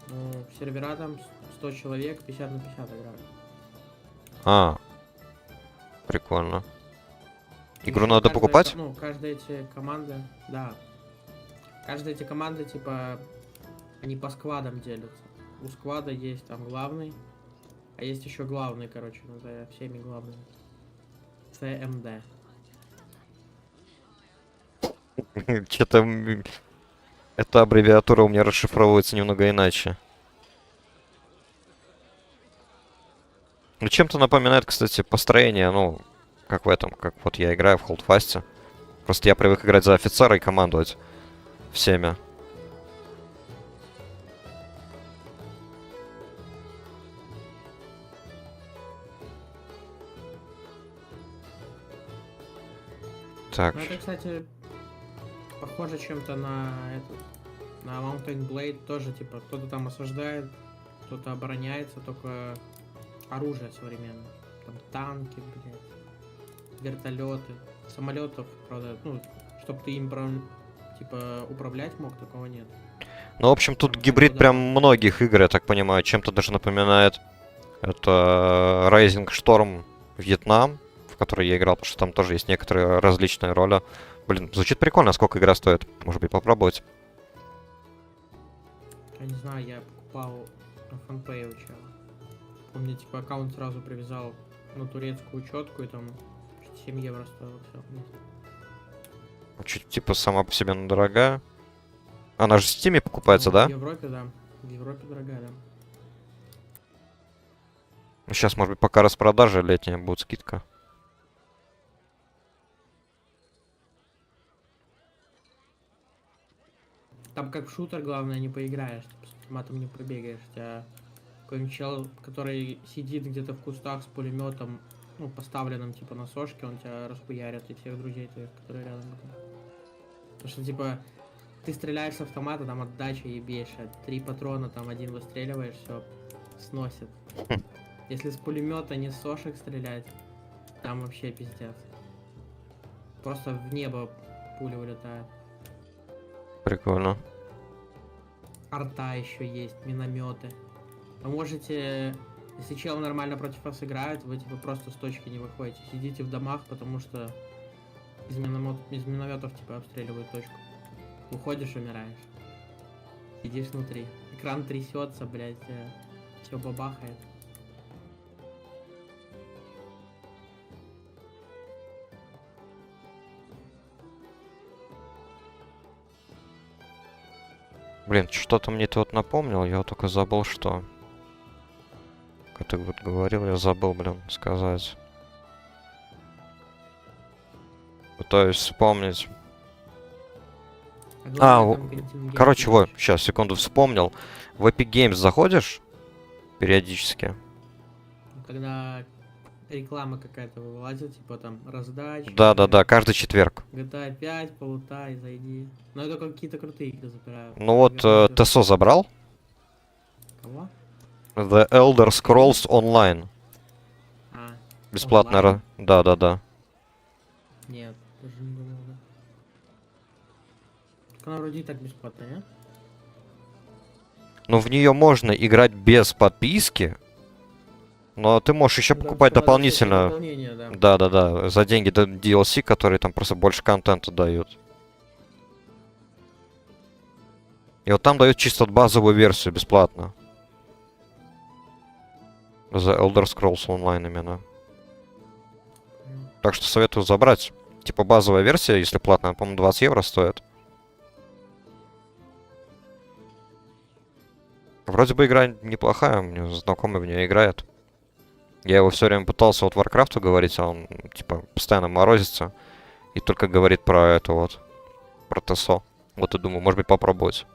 [SPEAKER 2] Ну, сервера там 100 человек, 50 на 50 играют.
[SPEAKER 1] А. Прикольно. Игру
[SPEAKER 2] Ещё
[SPEAKER 1] надо
[SPEAKER 2] каждая
[SPEAKER 1] покупать?
[SPEAKER 2] Ну, каждые эти команды, да. Каждые эти команды, типа, они по сквадам делятся. У сквада есть там главный, а есть еще главный, короче, назовем всеми главными. ЦМД.
[SPEAKER 1] Что-то эта аббревиатура у меня расшифровывается немного иначе. Ну, чем-то напоминает, кстати, построение, ну, как в этом, как вот я играю в Холдфасте. Просто я привык играть за офицера и командовать всеми. Так,
[SPEAKER 2] Ну, это, кстати, похоже чем-то на этот, на Mountain Blade тоже, типа, кто-то там осаждает, кто-то обороняется, только оружие современное. Там танки, блядь, вертолеты, самолетов, правда, ну, чтобы ты им типа управлять мог, такого нет.
[SPEAKER 1] ну, в общем, тут
[SPEAKER 2] Там
[SPEAKER 1] гибрид
[SPEAKER 2] туда-
[SPEAKER 1] прям многих игр, я так понимаю. Чем-то даже напоминает это Rising Storm Вьетнам, в который я играл, потому что там тоже есть некоторые различные роли. Блин, звучит прикольно, сколько игра стоит. Может быть, попробовать.
[SPEAKER 2] Я не знаю, я покупал на фанпэй учал. Он мне типа аккаунт сразу привязал на турецкую учетку, и там 7 евро стоило все.
[SPEAKER 1] Чуть типа сама по себе дорогая. Она же в Стиме покупается, да?
[SPEAKER 2] В Европе, да. В Европе дорогая, да.
[SPEAKER 1] Сейчас, может быть, пока распродажа летняя будет скидка.
[SPEAKER 2] Там как в шутер, главное, не поиграешь. Типа, с автоматом не побегаешь. У тебя какой-нибудь чел, который сидит где-то в кустах с пулеметом, ну, поставленным, типа, на сошке, он тебя расхуярит, и всех друзей твоих, которые рядом. Потому что, типа, ты стреляешь с автомата, там отдача ебейшая. 3 патрона, там один выстреливаешь, все, сносит. Если с пулемета не с сошек стрелять, там вообще пиздец. Просто в небо пули улетают.
[SPEAKER 1] Прикольно.
[SPEAKER 2] Арта еще есть, минометы. Вы можете, если чел нормально против вас играет, вы типа просто с точки не выходите. Сидите в домах, потому что из минометов типа обстреливают точку. Уходишь, умираешь. Сидишь внутри. Экран трясется, блядь, все бабахает.
[SPEAKER 1] Блин, что-то мне ты вот напомнил, я только забыл, что. Как ты вот говорил, я забыл, блин, сказать. Пытаюсь вспомнить.
[SPEAKER 2] Главное, там контингент
[SPEAKER 1] Короче, вот,
[SPEAKER 2] есть.
[SPEAKER 1] сейчас, секунду, вспомнил. В Epic Games заходишь периодически?
[SPEAKER 2] Когда реклама какая-то вылазит, типа там раздача.
[SPEAKER 1] Да-да-да, каждый четверг.
[SPEAKER 2] GTA 5, полутай, зайди. Но это какие-то крутые игры забирают.
[SPEAKER 1] Ну вот, ТСО забрал?
[SPEAKER 2] Кого?
[SPEAKER 1] The Elder Scrolls Online.
[SPEAKER 2] А,
[SPEAKER 1] Бесплатно.
[SPEAKER 2] Онлайн?
[SPEAKER 1] Да-да-да.
[SPEAKER 2] нет, даже не думал, да. Так она вроде и так бесплатная, нет?
[SPEAKER 1] Но в нее можно играть без подписки. Но ты можешь еще
[SPEAKER 2] Ну, там
[SPEAKER 1] покупать
[SPEAKER 2] всё надо всякие
[SPEAKER 1] дополнительно.
[SPEAKER 2] дополнения, да.
[SPEAKER 1] Да-да-да, за деньги DLC, которые там просто больше контента дают. И вот там дают чисто базовую версию бесплатно. За Elder Scrolls Online именно. Так что советую забрать. Типа базовая версия, если платная, по-моему, 20 евро стоит. Вроде бы игра неплохая, у меня знакомый в нее играет. Я его все время пытался вот Warcraft говорить, а он типа постоянно морозится. И только говорит про это вот. Про ТСО. Вот и думаю, может быть попробовать.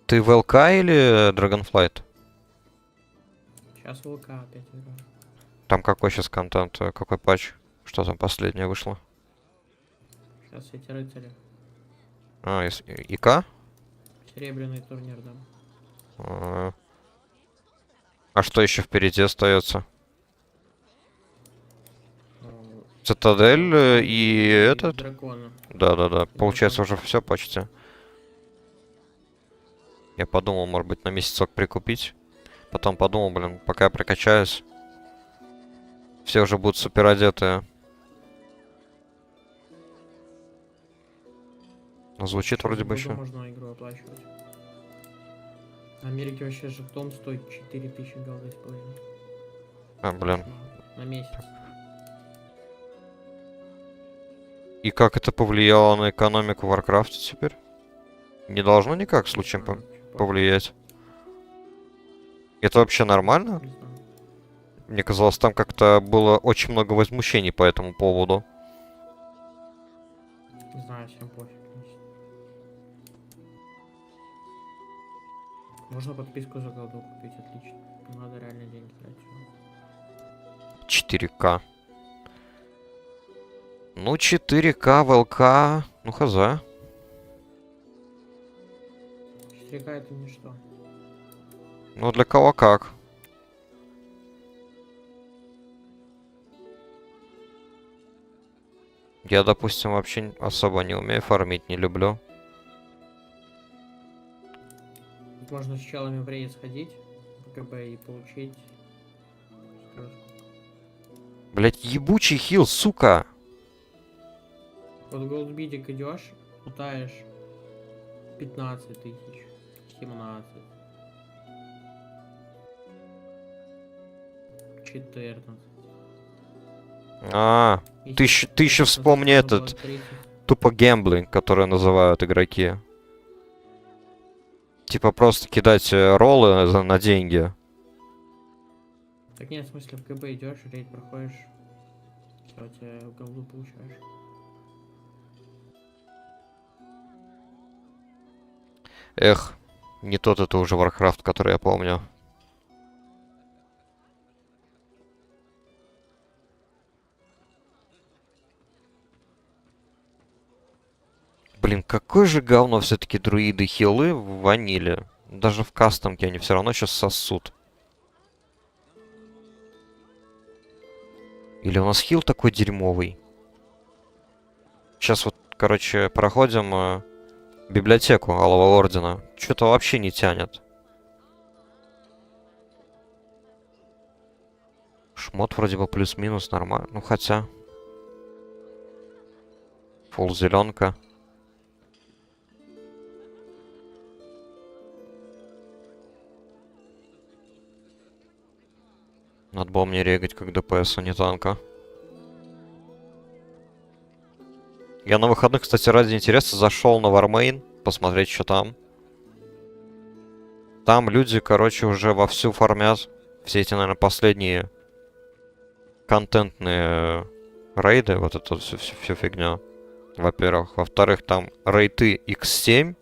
[SPEAKER 1] Ты в ЛК или Dragonflight?
[SPEAKER 2] Сейчас ВК опять играю.
[SPEAKER 1] Там какой сейчас контент, какой патч? Что там последнее вышло?
[SPEAKER 2] Сейчас эти рыцари.
[SPEAKER 1] А, ИК?
[SPEAKER 2] Серебряный турнир, да.
[SPEAKER 1] А, а что еще впереди остается?
[SPEAKER 2] Ну,
[SPEAKER 1] Цитадель и этот?
[SPEAKER 2] Драконы.
[SPEAKER 1] Да-да-да.
[SPEAKER 2] И
[SPEAKER 1] Получается
[SPEAKER 2] драконы.
[SPEAKER 1] уже все почти. Я подумал, может быть, на месяцок прикупить. Потом подумал, блин, пока я прокачаюсь, все уже будут супер одетые. Звучит
[SPEAKER 2] Сейчас
[SPEAKER 1] вроде бы
[SPEAKER 2] году
[SPEAKER 1] еще.
[SPEAKER 2] можно игру оплачивать. В Америке вообще жетон стоит 4000 голды с половиной.
[SPEAKER 1] А, блин.
[SPEAKER 2] На месяц.
[SPEAKER 1] И как это повлияло на экономику в Варкрафте теперь? Не должно никак случаем
[SPEAKER 2] А, чё,
[SPEAKER 1] повлиять. Это вообще нормально?
[SPEAKER 2] не знаю.
[SPEAKER 1] Мне казалось, там как-то было очень много возмущений по этому поводу.
[SPEAKER 2] Не знаю, всем пофиг. Можно подписку за голду купить, отлично. Не надо реально деньги тратить.
[SPEAKER 1] 4К. Ну, 4К в ЛК. Ну, хз.
[SPEAKER 2] 4К это ничто.
[SPEAKER 1] Ну, для кого как. Я, допустим, вообще особо не умею фармить, не люблю.
[SPEAKER 2] Можно с челами в рейд сходить, КБ и получить.
[SPEAKER 1] Блять, ебучий хил, сука!
[SPEAKER 2] Вот голдбидик идешь, лутаешь 15 тысяч, 17, 14.
[SPEAKER 1] А, ты еще вспомни этот, тупо гэмблинг, который называют игроки. Типа просто кидать роллы на деньги.
[SPEAKER 2] Так нет, в смысле, в КБ идешь, рейд проходишь, все, у тебя голду получаешь.
[SPEAKER 1] Эх, не тот это уже Warcraft, который я помню. Блин, какое же говно все-таки друиды хилы в ваниле. Даже в кастомке они все равно сейчас сосут. Или у нас хил такой дерьмовый? Сейчас вот, короче, проходим библиотеку Алого Ордена. Что-то вообще не тянет. Шмот вроде бы плюс-минус нормально. Ну хотя. Фул зеленка. Надо было мне регать как ДПС, а не танка. Я на выходных, кстати, ради интереса зашел на Вармейн, посмотреть, что там. Там люди, короче, уже вовсю фармят все эти, наверное, последние контентные рейды, вот эту всю фигню. Во-первых. Во-вторых, там рейты X7.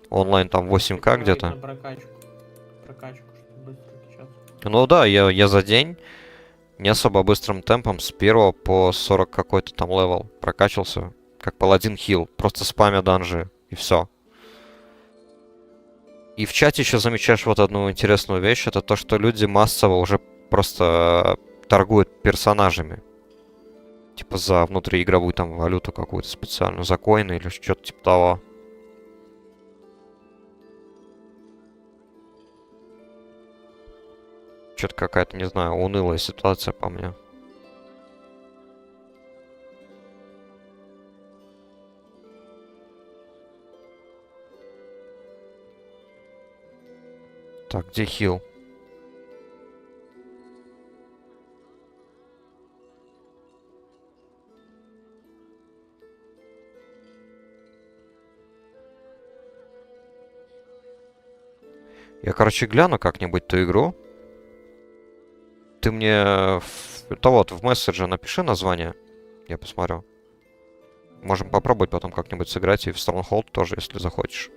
[SPEAKER 1] Онлайн там 8К где-то.
[SPEAKER 2] На прокачку. Прокачку, чтобы быстро качаться.
[SPEAKER 1] Ну да, я за день не особо быстрым темпом с 1 по 40 какой-то там левел прокачался. Как паладин хил. Просто спамя данжи. И все. И в чате еще замечаешь вот одну интересную вещь. Это то, что люди массово уже просто торгуют персонажами. Типа за внутриигровую там валюту какую-то специальную. За коины или что-то типа того. Что-то какая-то, не знаю, унылая ситуация по мне. Так, где хил? Я, короче, гляну как-нибудь ту игру. Ты мне в месседже напиши название. Я посмотрю. Можем попробовать потом как-нибудь сыграть и в Stronghold тоже, если захочешь.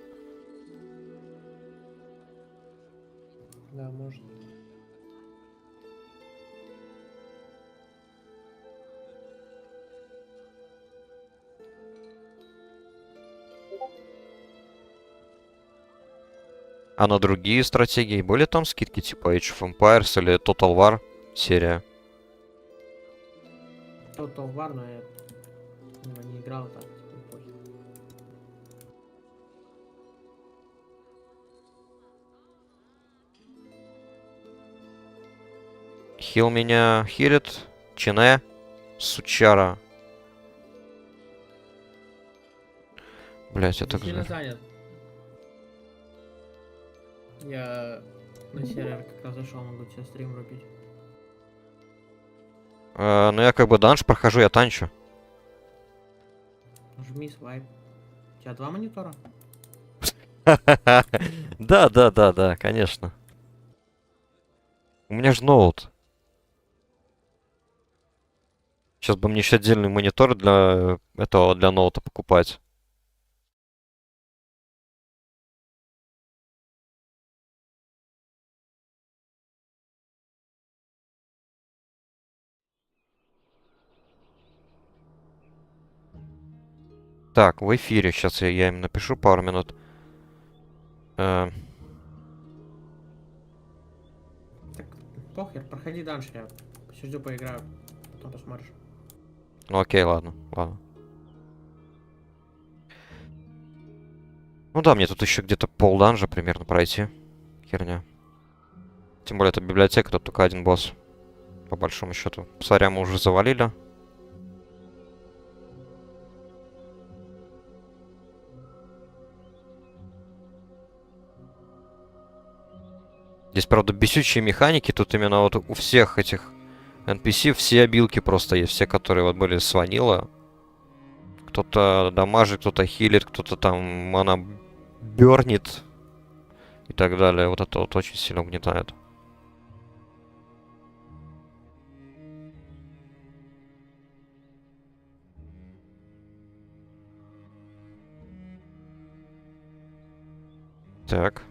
[SPEAKER 2] Да, можно.
[SPEAKER 1] А на другие стратегии были там скидки типа Age of Empires или Total War серия?
[SPEAKER 2] Total War, но я не играл так, типа, пофиг.
[SPEAKER 1] Хил меня хилит. Чине. Сучара. Блять, я так
[SPEAKER 2] Сильно
[SPEAKER 1] знаю.
[SPEAKER 2] занят. Я на сервер как раз зашел, могу тебе стрим рубить.
[SPEAKER 1] Ну я как бы данж прохожу, я танчу.
[SPEAKER 2] Жми свайп. У тебя 2 монитора?
[SPEAKER 1] Да, конечно. У меня же ноут. Сейчас бы мне еще отдельный монитор для этого, для ноута покупать. Так, в эфире. Сейчас я им напишу пару минут.
[SPEAKER 2] Так, похер, проходи данж, я посижу, поиграю, потом посмотришь.
[SPEAKER 1] Ну окей, ладно, ладно. Ну да, мне тут еще где-то пол данжа примерно пройти. Херня. Тем более это библиотека, тут только один босс. По большому счету. Псаря мы уже завалили. Здесь, правда, бесючие механики. Тут именно вот у всех этих NPC все обилки просто есть. Все, которые вот были с ванила. Кто-то дамажит, кто-то хилит, кто-то там мана бернит. и так далее. Вот это вот очень сильно угнетает. Так.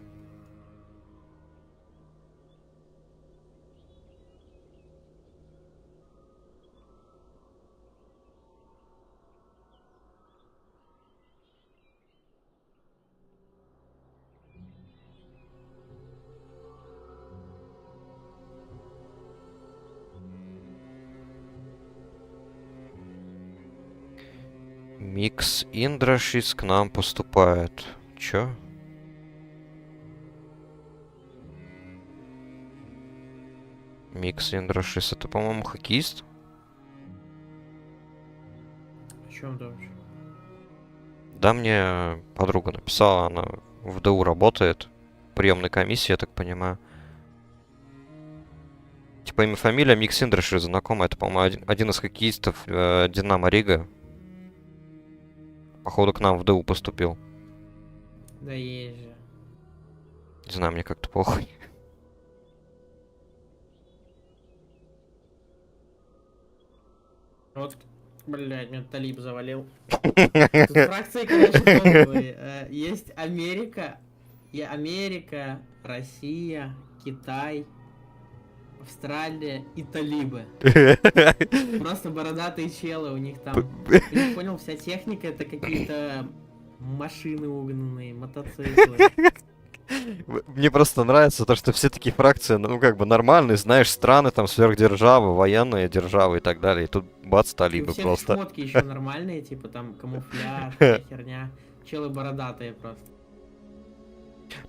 [SPEAKER 1] Микс Industries к нам поступает. Чё? Микс Industries, это, по-моему, хоккеист?
[SPEAKER 2] О чем ты вообще?
[SPEAKER 1] Да, мне подруга написала, она в ДУ работает. В приемной комиссии, я так понимаю. Типа имя, фамилия, Микс Industries знакомый. Это, по-моему, один из хоккеистов Динамо Рига. Походу, к нам в ДУ поступил.
[SPEAKER 2] Да есть же.
[SPEAKER 1] Не знаю, мне как-то похуй.
[SPEAKER 2] Вот, блядь, меня Талиб завалил. Тут фракции, конечно, топовые. Есть Америка, Россия, Китай, Австралия и талибы. Просто бородатые челы у них там. У них, понял, вся техника это какие-то машины угнанные, мотоциклы.
[SPEAKER 1] Мне просто нравится то, что все такие фракции, ну, как бы нормальные, знаешь, страны, там, сверхдержавы, военные державы и так далее. И тут бац,
[SPEAKER 2] И у
[SPEAKER 1] талибы
[SPEAKER 2] всех
[SPEAKER 1] просто.
[SPEAKER 2] шмотки еще нормальные, типа там камуфляж, вся херня. Челы бородатые просто.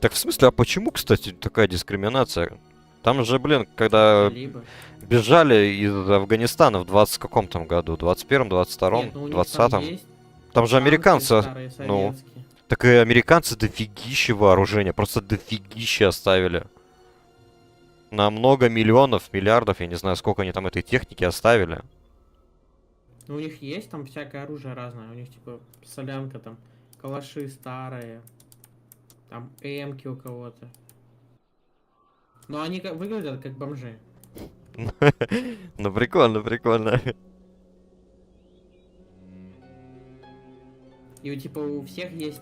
[SPEAKER 1] Так, в смысле, а почему, кстати, такая дискриминация? Там же, блин, когда
[SPEAKER 2] Талибы.
[SPEAKER 1] бежали из Афганистана в 20 каком там году? 21-м, 22-м,
[SPEAKER 2] Нет, ну у них там
[SPEAKER 1] 20-м?
[SPEAKER 2] есть
[SPEAKER 1] Там же
[SPEAKER 2] танки
[SPEAKER 1] американцы,
[SPEAKER 2] старые,
[SPEAKER 1] ну,
[SPEAKER 2] советские.
[SPEAKER 1] так и американцы дофигища вооружения, просто дофигища оставили. На много миллионов, миллиардов, я не знаю, сколько они там этой техники оставили.
[SPEAKER 2] Ну, у них есть там всякое оружие разное. У них типа солянка там, калаши старые, там эмки у кого-то. Но они выглядят как бомжи.
[SPEAKER 1] Ну, прикольно, прикольно.
[SPEAKER 2] И типа у всех есть,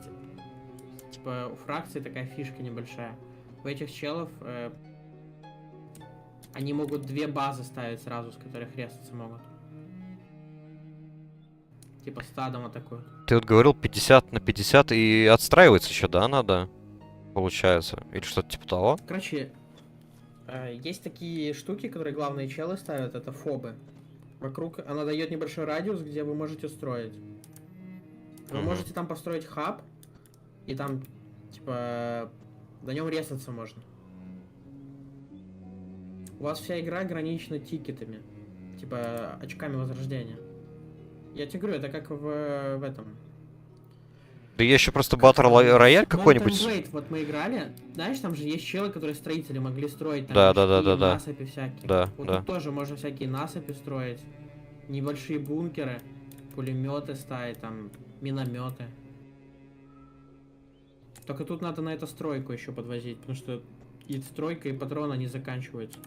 [SPEAKER 2] типа у фракции такая фишка небольшая. У этих челов они могут две базы ставить сразу, с которых резаться могут. Типа стадом атакуют.
[SPEAKER 1] Ты вот говорил 50 на 50 и отстраиваться еще, да, надо? Получается. Или что-то типа того?
[SPEAKER 2] Короче, есть такие штуки, которые главные челы ставят, это фобы. Вокруг она дает небольшой радиус, где вы можете строить. Вы можете там построить хаб, и там, типа, на нем резаться можно. У вас вся игра ограничена тикетами, типа, очками возрождения. Я тебе говорю, это как в этом.
[SPEAKER 1] Да я еще просто Battle Royale какой-нибудь...
[SPEAKER 2] Blade, вот мы играли, знаешь, там же есть челы, которые строители могли строить, там
[SPEAKER 1] Да,
[SPEAKER 2] насыпи всякие.
[SPEAKER 1] Да,
[SPEAKER 2] Вот
[SPEAKER 1] да.
[SPEAKER 2] тут тоже можно всякие насыпи строить, небольшие бункеры, пулеметы ставить, там, минометы. Только тут надо на это стройку еще подвозить, потому что и стройка, и патроны не заканчиваются.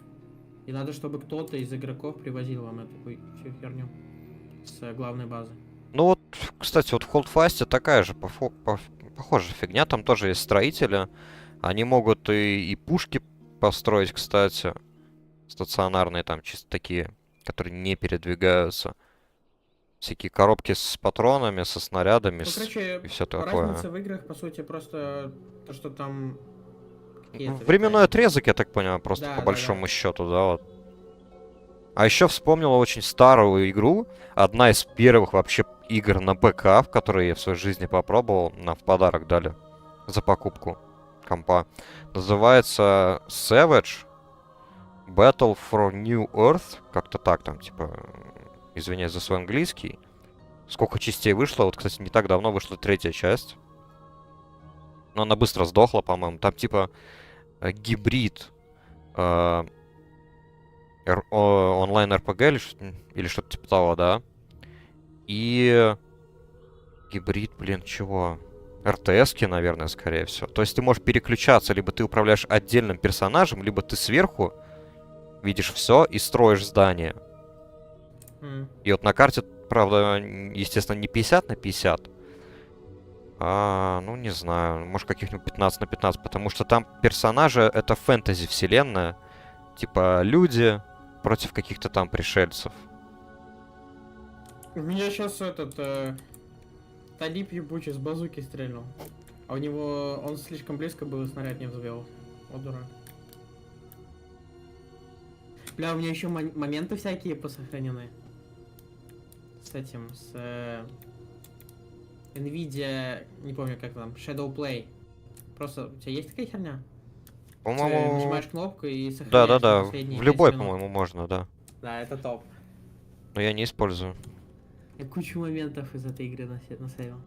[SPEAKER 2] И надо, чтобы кто-то из игроков привозил вам эту всю херню с главной базы.
[SPEAKER 1] Ну вот, кстати, вот в Holdfast такая же похожая фигня. Там тоже есть строители. Они могут и пушки построить, кстати. Стационарные там, чисто такие, которые не передвигаются. Всякие коробки с патронами, со снарядами
[SPEAKER 2] Ну, короче,
[SPEAKER 1] и все такое.
[SPEAKER 2] разница в играх, по сути, просто то, что там...
[SPEAKER 1] Временной отрезок, я так понял, просто
[SPEAKER 2] Да,
[SPEAKER 1] по
[SPEAKER 2] да,
[SPEAKER 1] большому
[SPEAKER 2] да.
[SPEAKER 1] счету, да, вот. А еще вспомнила очень старую игру, одна из первых вообще игр на ПК, в которые я в своей жизни попробовал, нам в подарок дали за покупку компа. Называется Savage Battle for New Earth, как-то так там, типа, извиняюсь за свой английский. Сколько частей вышло, вот, кстати, не так давно вышла третья часть. Но она быстро сдохла, по-моему. Там, типа, гибрид онлайн-РПГ или что-то типа того, да. И гибрид, блин, чего? РТС-ки, наверное, скорее всего. То есть ты можешь переключаться, либо ты управляешь отдельным персонажем, либо ты сверху видишь все и строишь здание. И вот на карте, правда, естественно, не 50 на 50, ну, не знаю, может, каких-нибудь 15 на 15, потому что там персонажи — это фэнтези-вселенная. Типа люди против каких-то там пришельцев.
[SPEAKER 2] У меня сейчас этот Талиб ебучий с базуки стрельнул. А у него он слишком близко был и снаряд не взвел. Вот дурак. Бля, у меня еще моменты всякие посохранены. С этим, с Nvidia, не помню как там, Shadow Play. Просто у тебя есть такая херня? Ты
[SPEAKER 1] По-моему...
[SPEAKER 2] нажимаешь кнопку и сохраняешь на
[SPEAKER 1] Да-да-да,
[SPEAKER 2] последние
[SPEAKER 1] в
[SPEAKER 2] 5
[SPEAKER 1] любой,
[SPEAKER 2] минут.
[SPEAKER 1] по-моему, можно, да.
[SPEAKER 2] Да, это топ.
[SPEAKER 1] Но я не использую.
[SPEAKER 2] Я кучу моментов из этой игры насейвил.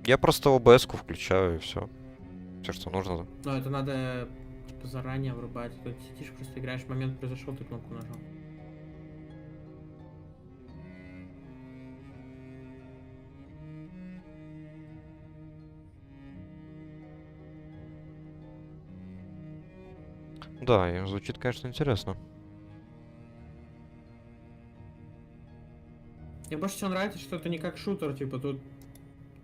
[SPEAKER 1] Я просто OBS-ку включаю и все. Все, что нужно.
[SPEAKER 2] Но это надо типа заранее врубать. Ты сидишь, просто играешь, момент произошел, ты кнопку нажал.
[SPEAKER 1] Да, и звучит, конечно, интересно.
[SPEAKER 2] Мне больше всего нравится, что это не как шутер, типа тут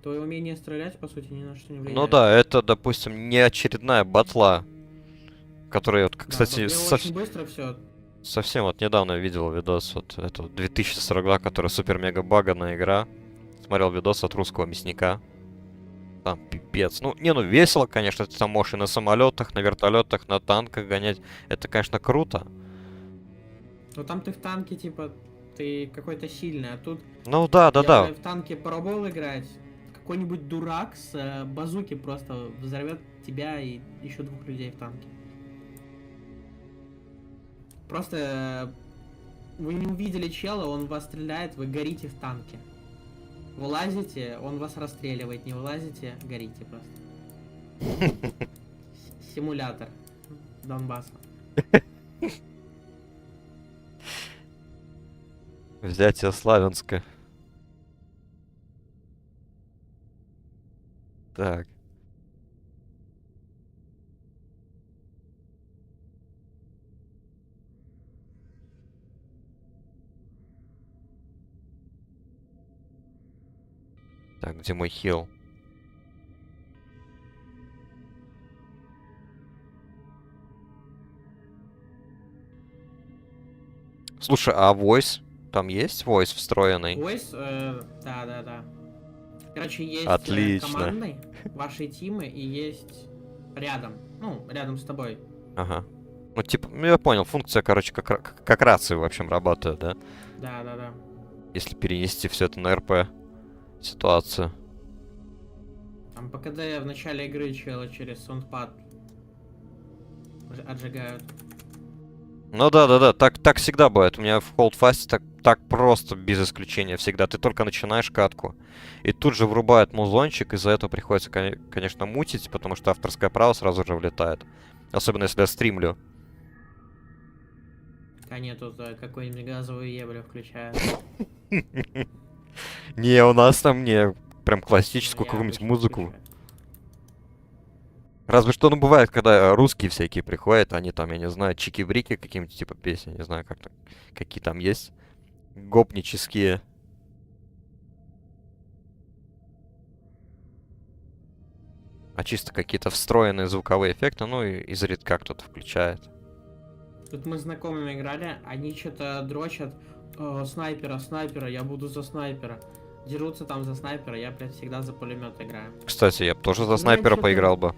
[SPEAKER 2] твое умение стрелять, по сути, ни на что не влияет.
[SPEAKER 1] Ну да, это, допустим, не очередная батла, которая, вот,
[SPEAKER 2] Да,
[SPEAKER 1] кстати,
[SPEAKER 2] очень быстро все.
[SPEAKER 1] совсем вот недавно видел видос вот этого 2042, который супер-мега-баганная игра. Смотрел видос от русского мясника. Там пипец. Ну, не, ну весело, конечно, ты там можешь и на самолетах, на вертолетах, на танках гонять. Это, конечно, круто.
[SPEAKER 2] Но там ты в танке, типа, ты какой-то сильный, а тут
[SPEAKER 1] Ну да, да,
[SPEAKER 2] я
[SPEAKER 1] да.
[SPEAKER 2] в танке пробовал играть. Какой-нибудь дурак с базуки просто взорвет тебя и еще 2 людей в танке. Просто вы не увидели чела, он в вас стреляет, вы горите в танке. Вылазите, он вас расстреливает, не вылазите, горите просто. Симулятор Донбасса.
[SPEAKER 1] Взятие Славянска. Так. Так, где мой хил? Слушай, а voice? Там есть voice встроенный?
[SPEAKER 2] Voice, да. Короче, есть
[SPEAKER 1] Отлично.
[SPEAKER 2] командный, ваши тимы, и есть рядом. Ну, рядом с тобой.
[SPEAKER 1] Ага. Ну, типа, ну, я понял, функция, короче, как рации, в общем, работает, да?
[SPEAKER 2] Да.
[SPEAKER 1] Если перенести все это на РП ситуацию.
[SPEAKER 2] Там по КД в начале игры чела через саундпад отжигают.
[SPEAKER 1] Ну да, так всегда бывает. У меня в Holdfast так просто, без исключения, всегда. Ты только начинаешь катку, и тут же врубает музончик, из-за этого приходится, конечно, мутить, потому что авторское право сразу же влетает. Особенно если я стримлю.
[SPEAKER 2] Они тут какую-нибудь газовую еблю включают.
[SPEAKER 1] Не, у нас там не прям классическую
[SPEAKER 2] Я
[SPEAKER 1] какую-нибудь
[SPEAKER 2] обычно
[SPEAKER 1] музыку.
[SPEAKER 2] включаю.
[SPEAKER 1] Разве что, ну, бывает, когда русские всякие приходят, они там, я не знаю, чики-брики какие-нибудь, типа, песни, не знаю, какие там есть. Гопнические. А чисто какие-то встроенные звуковые эффекты, ну, и изредка кто-то включает.
[SPEAKER 2] Тут мы с знакомыми играли, они что-то дрочат снайпера, я буду за снайпера. Дерутся там за снайпера, я, блядь, всегда за пулемет играю.
[SPEAKER 1] Кстати, я бы тоже за
[SPEAKER 2] Ну,
[SPEAKER 1] снайпера
[SPEAKER 2] чё-то-
[SPEAKER 1] поиграл бы.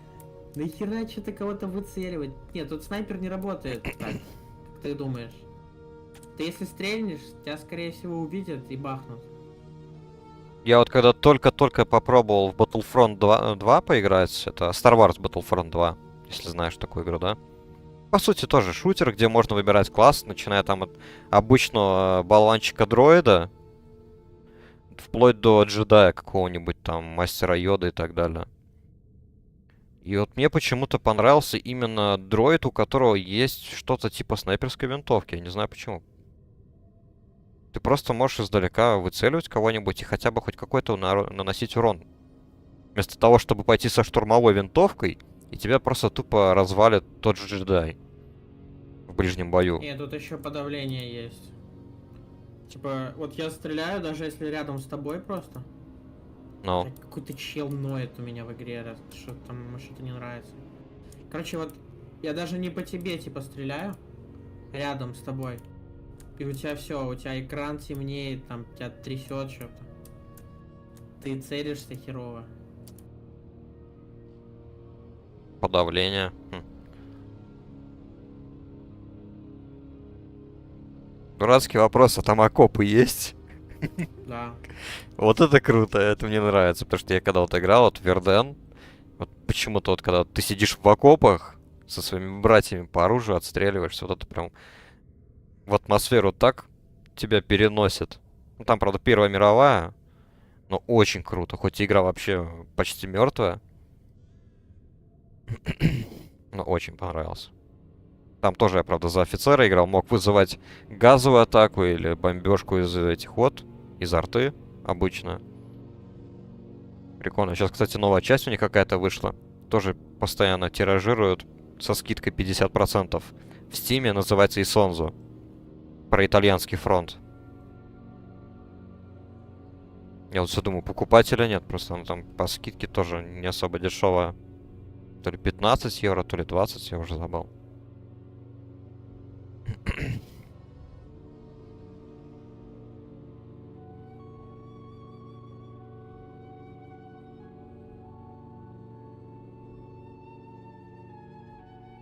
[SPEAKER 2] Да хера что-то кого-то выцеливать. Нет, тут снайпер не работает так, как ты думаешь. Ты если стрельнешь, тебя скорее всего увидят и бахнут.
[SPEAKER 1] Я вот когда только-только попробовал в Battlefront 2 поиграть, это Star Wars Battlefront 2, если знаешь такую игру, да? По сути, тоже шутер, где можно выбирать класс, начиная там от обычного болванчика-дроида, вплоть до джедая какого-нибудь там, мастера Йода и так далее. И вот мне почему-то понравился именно дроид, у которого есть что-то типа снайперской винтовки. Я не знаю почему. Ты просто можешь издалека выцеливать кого-нибудь и хотя бы хоть какой-то наносить урон. Вместо того, чтобы пойти со штурмовой винтовкой, и тебя просто тупо развалит тот же джедай в ближнем бою.
[SPEAKER 2] Нет, тут еще подавление есть. Типа, вот я стреляю, даже если рядом с тобой просто.
[SPEAKER 1] Ну,
[SPEAKER 2] Так какой-то чел ноет у меня в игре, что там ему что-то не нравится. Короче, вот я даже не по тебе, типа, стреляю рядом с тобой. И у тебя все, у тебя экран темнеет, там тебя трясет что-то. Ты целишься херово.
[SPEAKER 1] подавление. Дурацкий вопрос, а там окопы есть?
[SPEAKER 2] Да.
[SPEAKER 1] Вот это круто, это мне нравится, потому что я когда вот играл, вот в Верден, вот почему-то вот когда ты сидишь в окопах со своими братьями по оружию, отстреливаешься, вот это прям в атмосферу так тебя переносит. Ну там, правда, Первая мировая, но очень круто, хоть и игра вообще почти мертвая, но очень понравился. Там тоже я, правда, за офицера играл, мог вызывать газовую атаку или бомбежку из этих вот, из арты обычно. Прикольно. Сейчас, кстати, новая часть у них какая-то вышла. Тоже постоянно тиражируют со скидкой 50%. В Стиме называется Исонзо. Про итальянский фронт. Я вот все думаю, покупать или нет. Просто она там по скидке тоже не особо дешевая. То ли 15 евро, то ли 20, я уже забыл.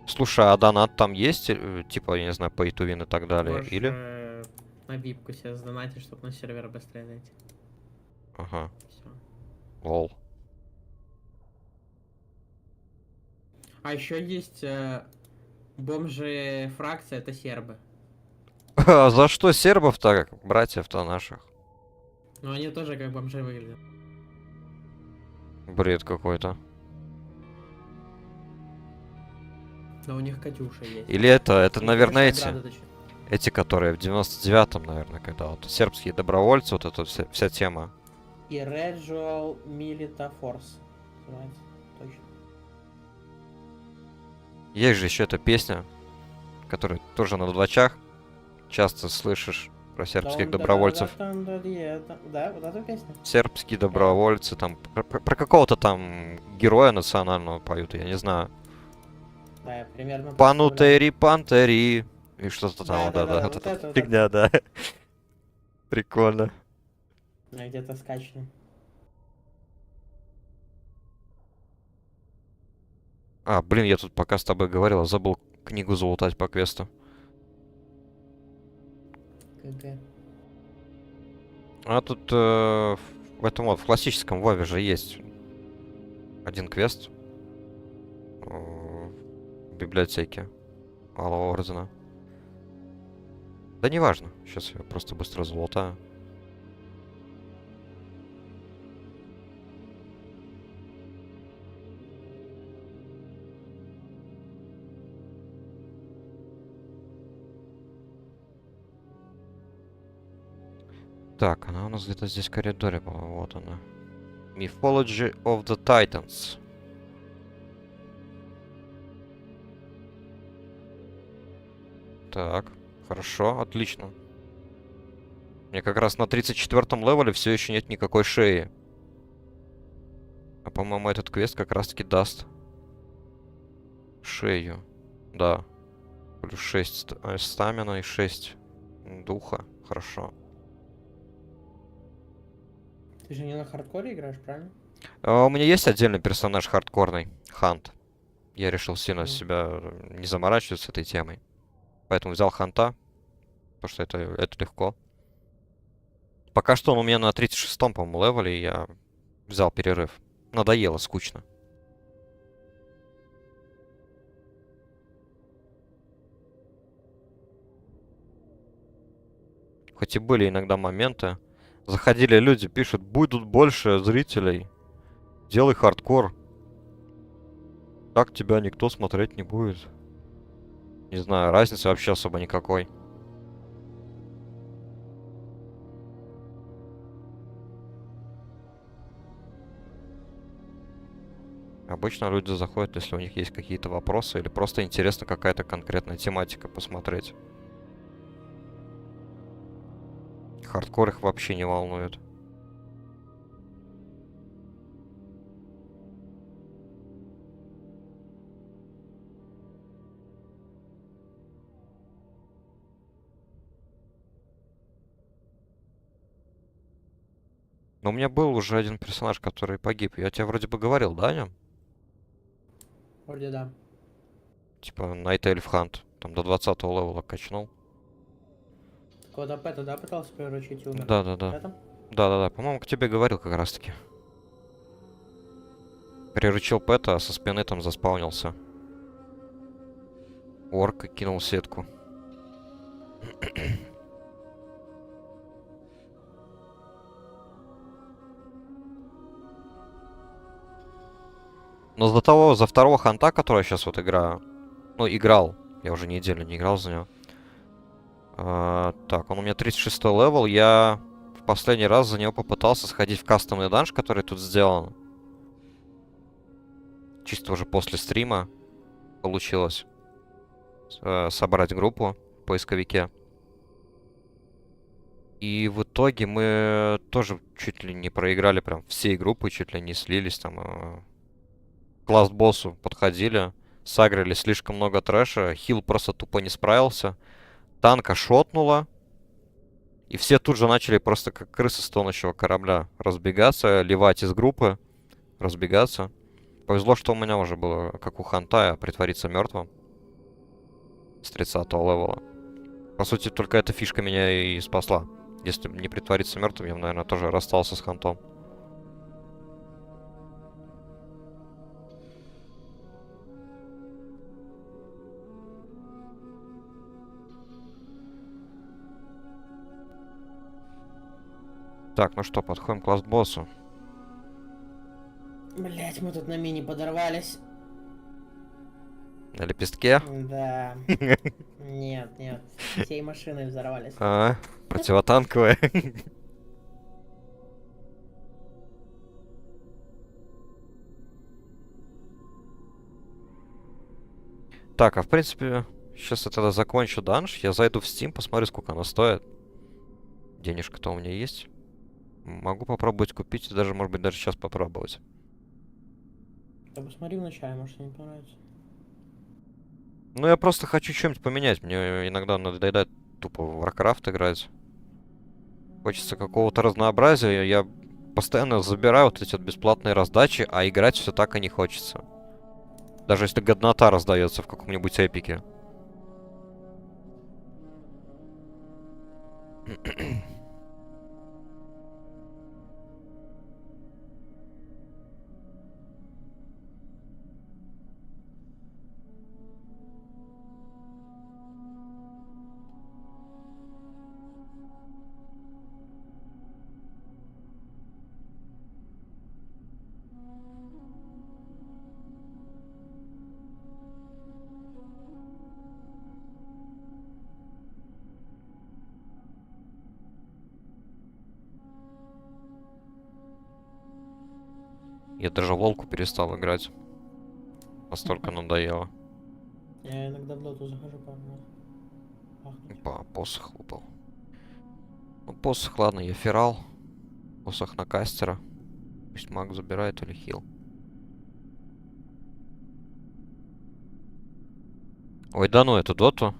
[SPEAKER 1] Слушай, а донат там есть? Типа, я не знаю, pay to win и так далее?
[SPEAKER 2] Можешь
[SPEAKER 1] Или?
[SPEAKER 2] на випку себе сдонатить, чтобы на сервер быстрее зайти.
[SPEAKER 1] Ага,
[SPEAKER 2] Все.
[SPEAKER 1] лол.
[SPEAKER 2] А еще есть бомжи фракция, это сербы.
[SPEAKER 1] А за что сербов-то, братьев-то наших?
[SPEAKER 2] Но они тоже как бомжи выглядят.
[SPEAKER 1] Бред какой-то.
[SPEAKER 2] Но у них Катюша есть.
[SPEAKER 1] Или это,
[SPEAKER 2] У них,
[SPEAKER 1] наверное,
[SPEAKER 2] короче,
[SPEAKER 1] эти.
[SPEAKER 2] ограда точно.
[SPEAKER 1] Эти, которые в 99-м, наверное, когда вот сербские добровольцы, вот эта вся тема.
[SPEAKER 2] Irregular Milita Force. Называется. Точно.
[SPEAKER 1] Есть же еще эта песня, которую тоже на двачах часто слышишь про сербских добровольцев.
[SPEAKER 2] Да, вот эта песня.
[SPEAKER 1] Сербские добровольцы, там, про какого-то там героя национального поют, я не знаю.
[SPEAKER 2] Да, я примерно представляю.
[SPEAKER 1] Панутери, пантери. И что-то там, вот
[SPEAKER 2] Да-да-да,
[SPEAKER 1] это,
[SPEAKER 2] вот
[SPEAKER 1] вот эта
[SPEAKER 2] это, вот
[SPEAKER 1] фигня, да. Прикольно.
[SPEAKER 2] Я где-то скачну.
[SPEAKER 1] А, блин, я тут пока с тобой говорил, забыл книгу залутать по квесту.
[SPEAKER 2] КГ.
[SPEAKER 1] А тут в этом вот, в классическом Вове же есть один квест в библиотеке Малого Ордена. Да неважно, сейчас я просто быстро залутаю. Так, она у нас где-то здесь в коридоре была, вот она. Mythology of the Titans. Так, хорошо, отлично. Мне как раз на 34-м левеле все еще нет никакой шеи. А по-моему, этот квест как раз-таки даст шею. Да. Плюс 6 стамина и 6 духа. Хорошо.
[SPEAKER 2] Ты же не на хардкоре играешь, правильно?
[SPEAKER 1] А у меня есть отдельный персонаж хардкорный. Хант. Я решил сильно себя не заморачивать с этой темой. Поэтому взял Ханта. Потому что это легко. Пока что он у меня на 36-м, по-моему, левеле, и я взял перерыв. Надоело, скучно. Хоть и были иногда моменты. Заходили люди, пишут, будут больше зрителей. Делай хардкор. Так тебя никто смотреть не будет. Не знаю, разницы вообще особо никакой. Обычно люди заходят, если у них есть какие-то вопросы или просто интересна какая-то конкретная тематика посмотреть. Хардкор их вообще не волнует. Но у меня был уже один персонаж, который погиб. Я тебе вроде бы говорил, да, о нем?
[SPEAKER 2] Вроде да.
[SPEAKER 1] Типа Night Elf Hunt. Там до 20-го левела качнул.
[SPEAKER 2] Кого-то пэта, да, пытался приручить и умер?
[SPEAKER 1] Да-да-да.
[SPEAKER 2] Это?
[SPEAKER 1] Да-да-да. По-моему, к тебе говорил как раз-таки. Приручил пэта, а со спины там заспаунился. Орк и кинул сетку. Но за того, за второго ханта, который я сейчас вот играю, ну, играл, я уже неделю не играл за него. Так, он у меня 36 левел, я в последний раз за него попытался сходить в кастомный данж, который тут сделан. Чисто уже после стрима получилось собрать группу в поисковике. И в итоге мы тоже чуть ли не проиграли прям всей группы, чуть ли не слились там. К ласт-боссу подходили, сагрили слишком много трэша, хил просто тупо не справился. Танка шотнуло, и все тут же начали просто как крысы с тонущего корабля разбегаться, ливать из группы, разбегаться. Повезло, что у меня уже было, как у Хантая, притвориться мертвым с 30-го левела. По сути, только эта фишка меня и спасла. Если бы не притвориться мертвым, я бы, наверное, тоже расстался с Хантом. Так, ну что, подходим к ласт-боссу.
[SPEAKER 2] Блять, мы тут на мини подорвались.
[SPEAKER 1] На лепестке.
[SPEAKER 2] Да. Нет, нет. Всей машиной взорвались.
[SPEAKER 1] Противотанковая. Так, а в принципе, сейчас я тогда закончу данж, я зайду в Steam, посмотрю, сколько она стоит. Денежка-то у меня есть. Могу попробовать купить, и даже, может быть, даже сейчас попробовать.
[SPEAKER 2] Да посмотри вначале, может тебе не понравится.
[SPEAKER 1] Ну, я просто хочу что-нибудь поменять. Мне иногда надоедает тупо в Warcraft играть. Хочется какого-то разнообразия. Я постоянно забираю вот эти вот бесплатные раздачи, а играть все так и не хочется. Даже если годнота раздается в каком-нибудь эпике. Я даже волку перестал играть. Настолько надоело.
[SPEAKER 2] Я иногда в доту захожу, по-моему.
[SPEAKER 1] Опа, посох упал. Ну, посох, ладно, я ферал. Посох на кастера. Пусть маг забирает или хил. Ой, да ну эту доту.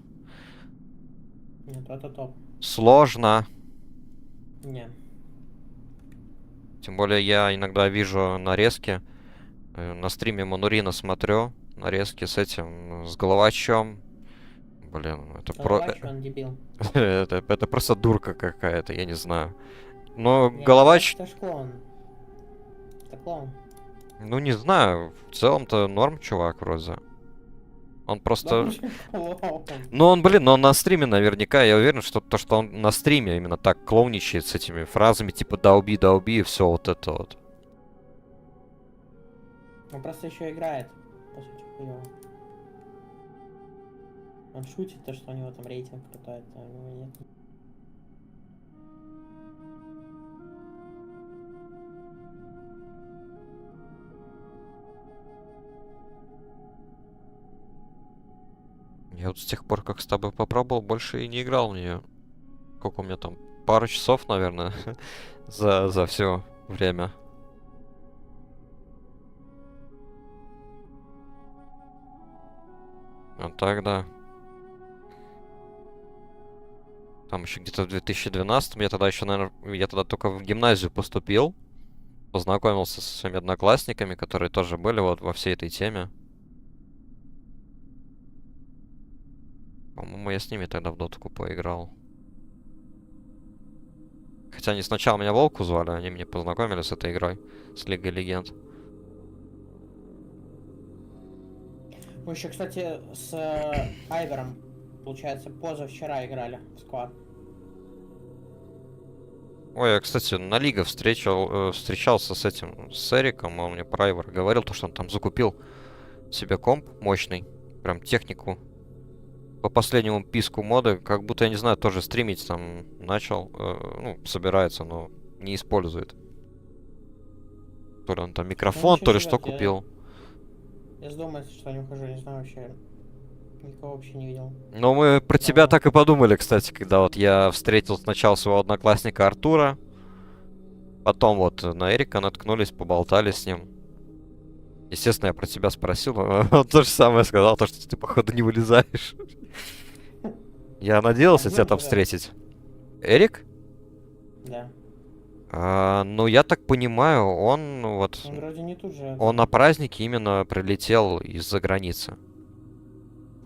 [SPEAKER 2] Нет, это топ.
[SPEAKER 1] Сложно.
[SPEAKER 2] Не.
[SPEAKER 1] Тем более я иногда вижу нарезки. На стриме Манурина смотрю. Нарезки с этим, с головачом. Блин, это
[SPEAKER 2] Головач, он дебил.
[SPEAKER 1] это просто дурка какая-то, я не знаю. Но
[SPEAKER 2] Не,
[SPEAKER 1] головач,
[SPEAKER 2] это ж клоун. Это клоун.
[SPEAKER 1] ну не знаю, в целом-то норм чувак вроде. Он
[SPEAKER 2] Да
[SPEAKER 1] просто...
[SPEAKER 2] почему клоун?
[SPEAKER 1] Ну он, блин, но он на стриме наверняка, я уверен, что то, что он на стриме именно так клоуничает с этими фразами типа долби, долби и все вот это вот.
[SPEAKER 2] Он просто еще играет. По сути, хуёво. Он шутит то, что у него там рейтинг крутой, это у него нет.
[SPEAKER 1] Я вот с тех пор, как с тобой попробовал, больше и не играл в нее. Сколько у меня там? Пару часов, наверное, за все время. А так, да. Там еще где-то в 2012 я тогда еще, наверное, я тогда только в гимназию поступил. Познакомился со своими одноклассниками, которые тоже были вот во всей этой теме. По-моему, я с ними тогда в дотку поиграл. Хотя они сначала меня Волку звали, они меня познакомили с этой игрой, с Лигой Легенд.
[SPEAKER 2] Мы еще, кстати, с Айвером, получается, позавчера играли в сквад.
[SPEAKER 1] Ой, я, кстати, на Лига встречался с этим, с Эриком, он мне про Айвора говорил, то, что он там закупил себе комп мощный, прям технику. По последнему писку моды, как будто, я не знаю, тоже стримить там начал, ну, собирается, но не использует. То ли он там микрофон,
[SPEAKER 2] еще
[SPEAKER 1] то ли что
[SPEAKER 2] живет,
[SPEAKER 1] купил.
[SPEAKER 2] Я с дома, если что, не ухожу, не знаю вообще. Никого вообще не видел.
[SPEAKER 1] Но мы про тебя так и подумали, кстати, когда вот я встретил сначала своего одноклассника Артура, потом вот на Эрика наткнулись, поболтали с ним. Естественно, я про тебя спросил, он то же самое сказал, то, что ты, походу, не вылезаешь. Я надеялся
[SPEAKER 2] А где
[SPEAKER 1] тебя
[SPEAKER 2] он
[SPEAKER 1] там
[SPEAKER 2] живет?
[SPEAKER 1] встретить. Эрик?
[SPEAKER 2] Да.
[SPEAKER 1] Ну, я так понимаю, он вот...
[SPEAKER 2] Он вроде не тут же.
[SPEAKER 1] Он на празднике именно прилетел из-за границы.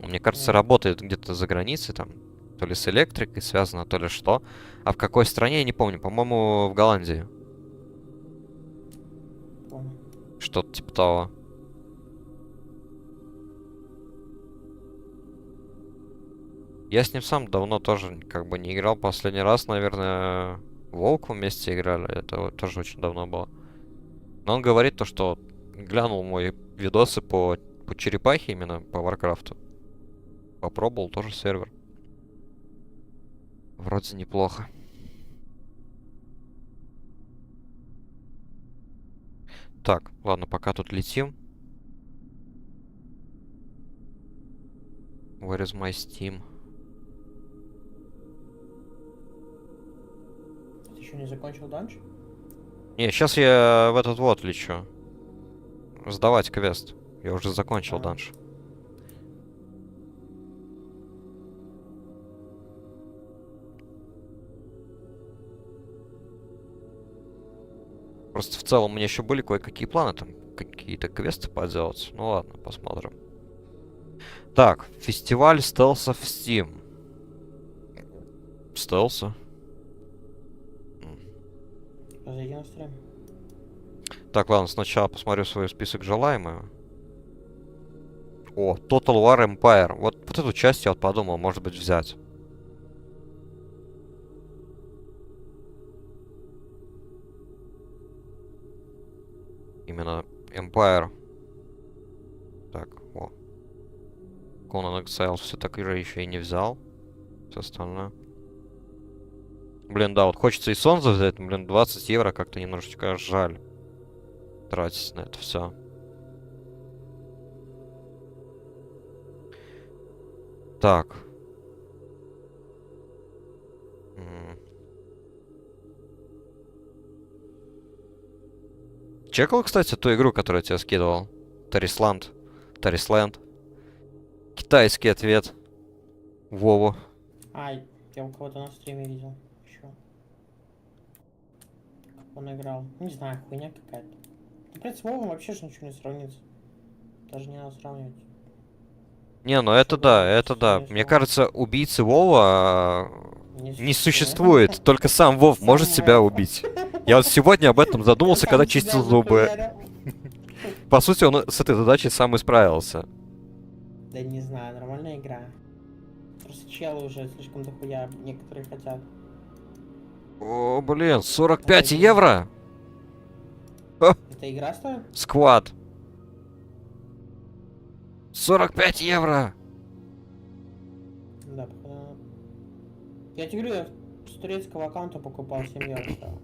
[SPEAKER 1] Мне кажется,
[SPEAKER 2] Мгм.
[SPEAKER 1] работает где-то за границей, там, то ли с электрикой связано, то ли что. А в какой стране, я не помню, по-моему, в Голландии.
[SPEAKER 2] Понял.
[SPEAKER 1] Что-то типа того. Я с ним сам давно тоже как бы не играл. Последний раз, наверное, Волку вместе играли. Это вот тоже очень давно было. Но он говорит то, что глянул мои видосы по черепахе именно, по Варкрафту. Попробовал тоже сервер. Вроде неплохо. Так, ладно, пока тут летим. Where is my Steam?
[SPEAKER 2] Ты еще не закончил данж?
[SPEAKER 1] Не, сейчас я в этот вот лечу. Сдавать квест. Я уже закончил
[SPEAKER 2] А.
[SPEAKER 1] данж. Просто в целом у меня еще были кое-какие планы, там какие-то квесты поделать. Ну ладно, посмотрим. Так, фестиваль стелса в Steam. Стелса?
[SPEAKER 2] Зайди на стрим.
[SPEAKER 1] Так, ладно, сначала посмотрю свой список желаемого. О, Total War Empire. Вот эту часть я вот подумал, может быть, взять. Именно Empire. Так, о. Conan Exiles все так же еще и не взял. Все остальное. Блин, да, вот хочется и Сонза взять, но, блин, 20 евро как-то немножечко жаль тратить на это все. Так. Чекал, кстати, ту игру, которую я тебе скидывал? Тарисланд. Тарисленд. Китайский ответ. Вову.
[SPEAKER 2] Ай, я у кого-то на стриме видел. Еще. Как он играл. Не знаю, хуйня какая-то. Ну, в принципе, с Вовом вообще же ничего не сравнится. Даже не надо сравнивать.
[SPEAKER 1] Не, ну это да, это да. Мне кажется, убийцы Вова не существует. Только сам Вов
[SPEAKER 2] Сам
[SPEAKER 1] может себя
[SPEAKER 2] Вов.
[SPEAKER 1] убить. Я вот сегодня об этом задумался, когда
[SPEAKER 2] Сам себя
[SPEAKER 1] чистил зубы.
[SPEAKER 2] захуярил.
[SPEAKER 1] По сути, он с этой задачей сам и справился.
[SPEAKER 2] Да не знаю, нормальная игра. Просто челы уже слишком дохуя некоторые хотят.
[SPEAKER 1] О, блин, 45 евро?
[SPEAKER 2] Эта игра стоит?
[SPEAKER 1] Сквад. 45 евро!
[SPEAKER 2] Да, походу. Я тебе говорю, я с турецкого аккаунта покупал 7 евро стоил.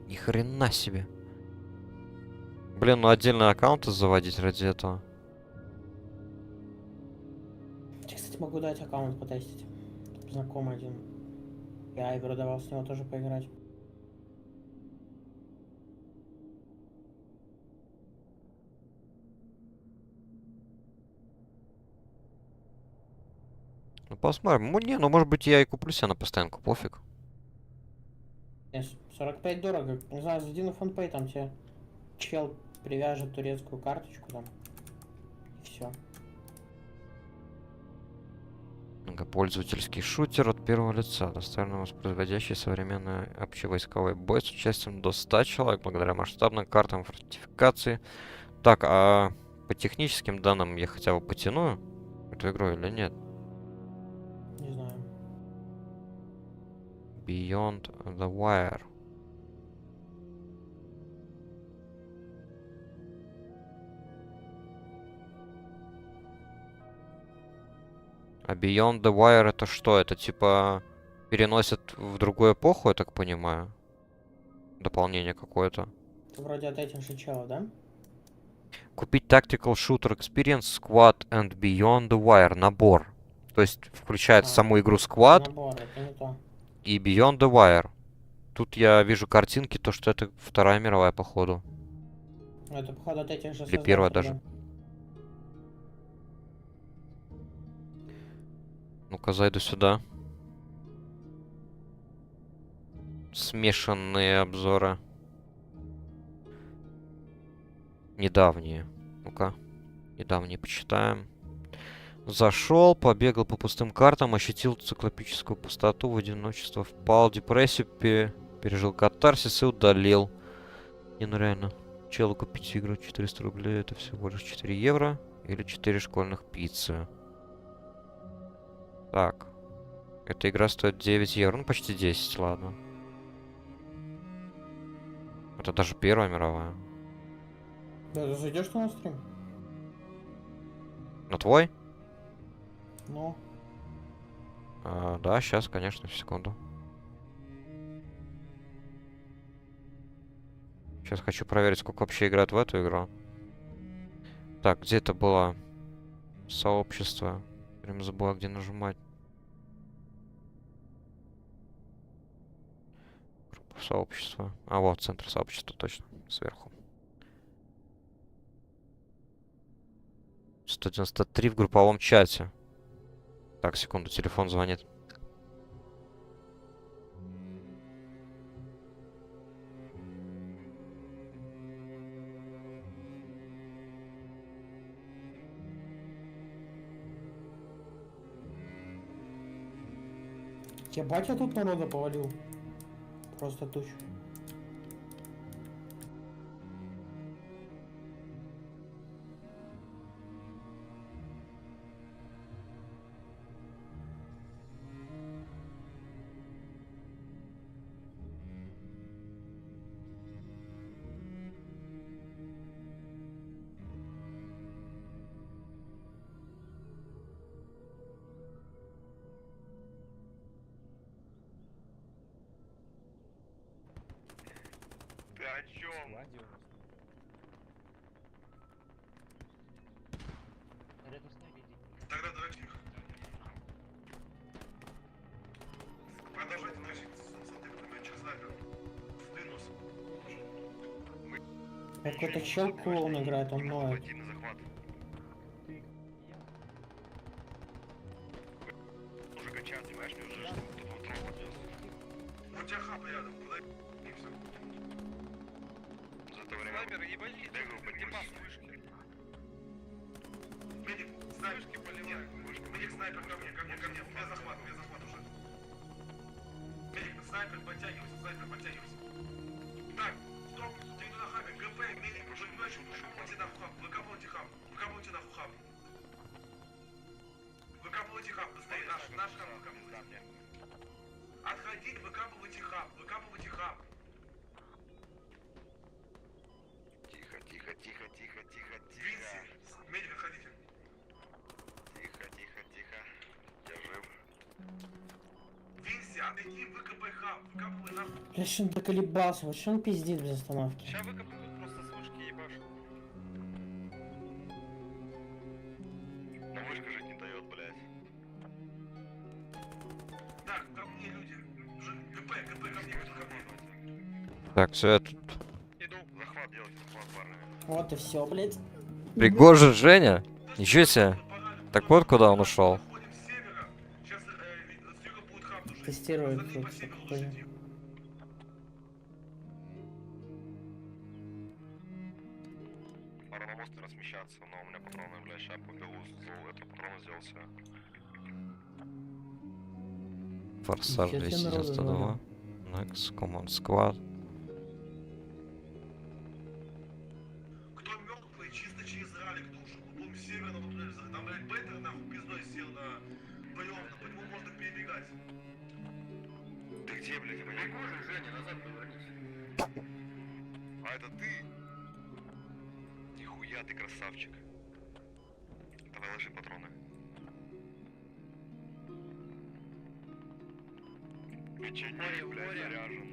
[SPEAKER 1] Ни хрена себе. Блин, ну отдельные аккаунты заводить ради этого.
[SPEAKER 2] Потестить могу дать аккаунт потестить. Знакомый один. Я Айверу давал с него тоже поиграть.
[SPEAKER 1] Ну посмотрим. Ну не, ну может быть я и куплю себе на постоянку, пофиг.
[SPEAKER 2] Нет, 45 дорого. Не знаю, зайди на фонпей, там тебе чел привяжет турецкую карточку там. И все.
[SPEAKER 1] Многопользовательский шутер от первого лица, достоверно воспроизводящий современный общевойсковой бой с участием до 100 человек благодаря масштабным картам фортификации. Так, а по техническим данным я хотя бы потяну эту игру или нет?
[SPEAKER 2] Не знаю.
[SPEAKER 1] Beyond the Wire. А Beyond the Wire это что? Это типа переносят в другую эпоху, я так понимаю? Дополнение какое-то.
[SPEAKER 2] Это вроде от этих же челов, да?
[SPEAKER 1] Купить Tactical Shooter Experience Squad and Beyond the Wire. Набор. То есть включает
[SPEAKER 2] А,
[SPEAKER 1] саму игру Squad
[SPEAKER 2] набор, это не то.
[SPEAKER 1] и Beyond the Wire. Тут я вижу картинки, то что это Вторая мировая, походу.
[SPEAKER 2] Ну, это походу от этих же
[SPEAKER 1] Или первая
[SPEAKER 2] создателей,
[SPEAKER 1] даже. Ну-ка, зайду сюда. Смешанные обзоры. Недавние. Ну-ка. Недавние почитаем. Зашел, побегал по пустым картам, ощутил циклопическую пустоту в одиночество, впал в депрессию, пережил катарсис и удалил. Не, ну реально. Челу купить игру 400 рублей, это всего лишь 4 евро или 4 школьных пиццы. Так. Эта игра стоит 9 евро, ну почти 10, ладно. Это даже Первая мировая.
[SPEAKER 2] Да, ты зайдешь на стрим?
[SPEAKER 1] На твой?
[SPEAKER 2] Ну,
[SPEAKER 1] Да, сейчас, конечно, секунду. Сейчас хочу проверить, сколько вообще играют в эту игру. Так, где это было? Сообщество. Прям забыла, где нажимать. Группа сообщества. А, вот, центр сообщества, точно. Сверху. 193 в групповом чате. Так, секунду, телефон звонит.
[SPEAKER 2] тебе батя тут народа повалил. Просто тучу.
[SPEAKER 3] Ты о чем? Тогда давай тихо. Продолжайте носить с отдыхом. Я че снайпер. В минус.
[SPEAKER 2] Какой-то чел клоун играет, он ноет.
[SPEAKER 3] Пойти на захват. Уже качан, понимаешь, мне уже чтобы тут вот труп поднес. Вот у тебя хаб рядом, куда и все. За это время... Снайпер, ебани, бегал, поднимал вышки. Медик, снайперки поливай. Медик, снайпер, ко мне, ко мне, ко мне. У меня захват уже. Медик, снайпер, подтягивайся, Так, стоп, ты иду на хабе, ГП, медик, уже не начал, выкапывайте нахуй хаб, выкапывайте нахуй хаб. Выкапывайте хаб, быстрее, наш хаб выкапывайте. Отходить, выкапывайте хаб. Тихо. Винси, медик, отходите. Тихо. Я жив. Винси, отойди, выкопай хаб, выкапывай нахуй.
[SPEAKER 2] Бля, что он доколебался, вот что он пиздит без остановки.
[SPEAKER 3] Сейчас выкопай, тут просто с вышки ебашь. Но вышка жить не дает, блядь. ГП ко мне, ко мне.
[SPEAKER 1] Так, все, я тут...
[SPEAKER 3] Иду, захват делать, захват парня.
[SPEAKER 2] Вот и все, блядь.
[SPEAKER 1] Пригожин Женя? Ничего себе. Так вот куда он ушел.
[SPEAKER 3] Выходим с севера. Сейчас с юга будет хаб уже.
[SPEAKER 2] Тестирует
[SPEAKER 3] Остальные
[SPEAKER 2] тут
[SPEAKER 3] по северу
[SPEAKER 2] всякую хуйню.
[SPEAKER 3] лошади. Пора на мост размещаться, но у меня патроны, блядь, сейчас побегу, это патроны сделал себе.
[SPEAKER 1] Форсаж
[SPEAKER 2] Ничего себе
[SPEAKER 1] 292.
[SPEAKER 2] народу
[SPEAKER 1] Next Command Squad.
[SPEAKER 3] Кто мертвый, чисто через ралик душу. Мы будем с северного туннеля. Там, блядь, Беттер нахуй пиздой сел на боевно, по нему можно перебегать. Ты где, блядь, я не можешь, Женя, назад повернись. А это ты? Нихуя ты красавчик. Давай ложи патроны. Печенек, блядь, заряжен.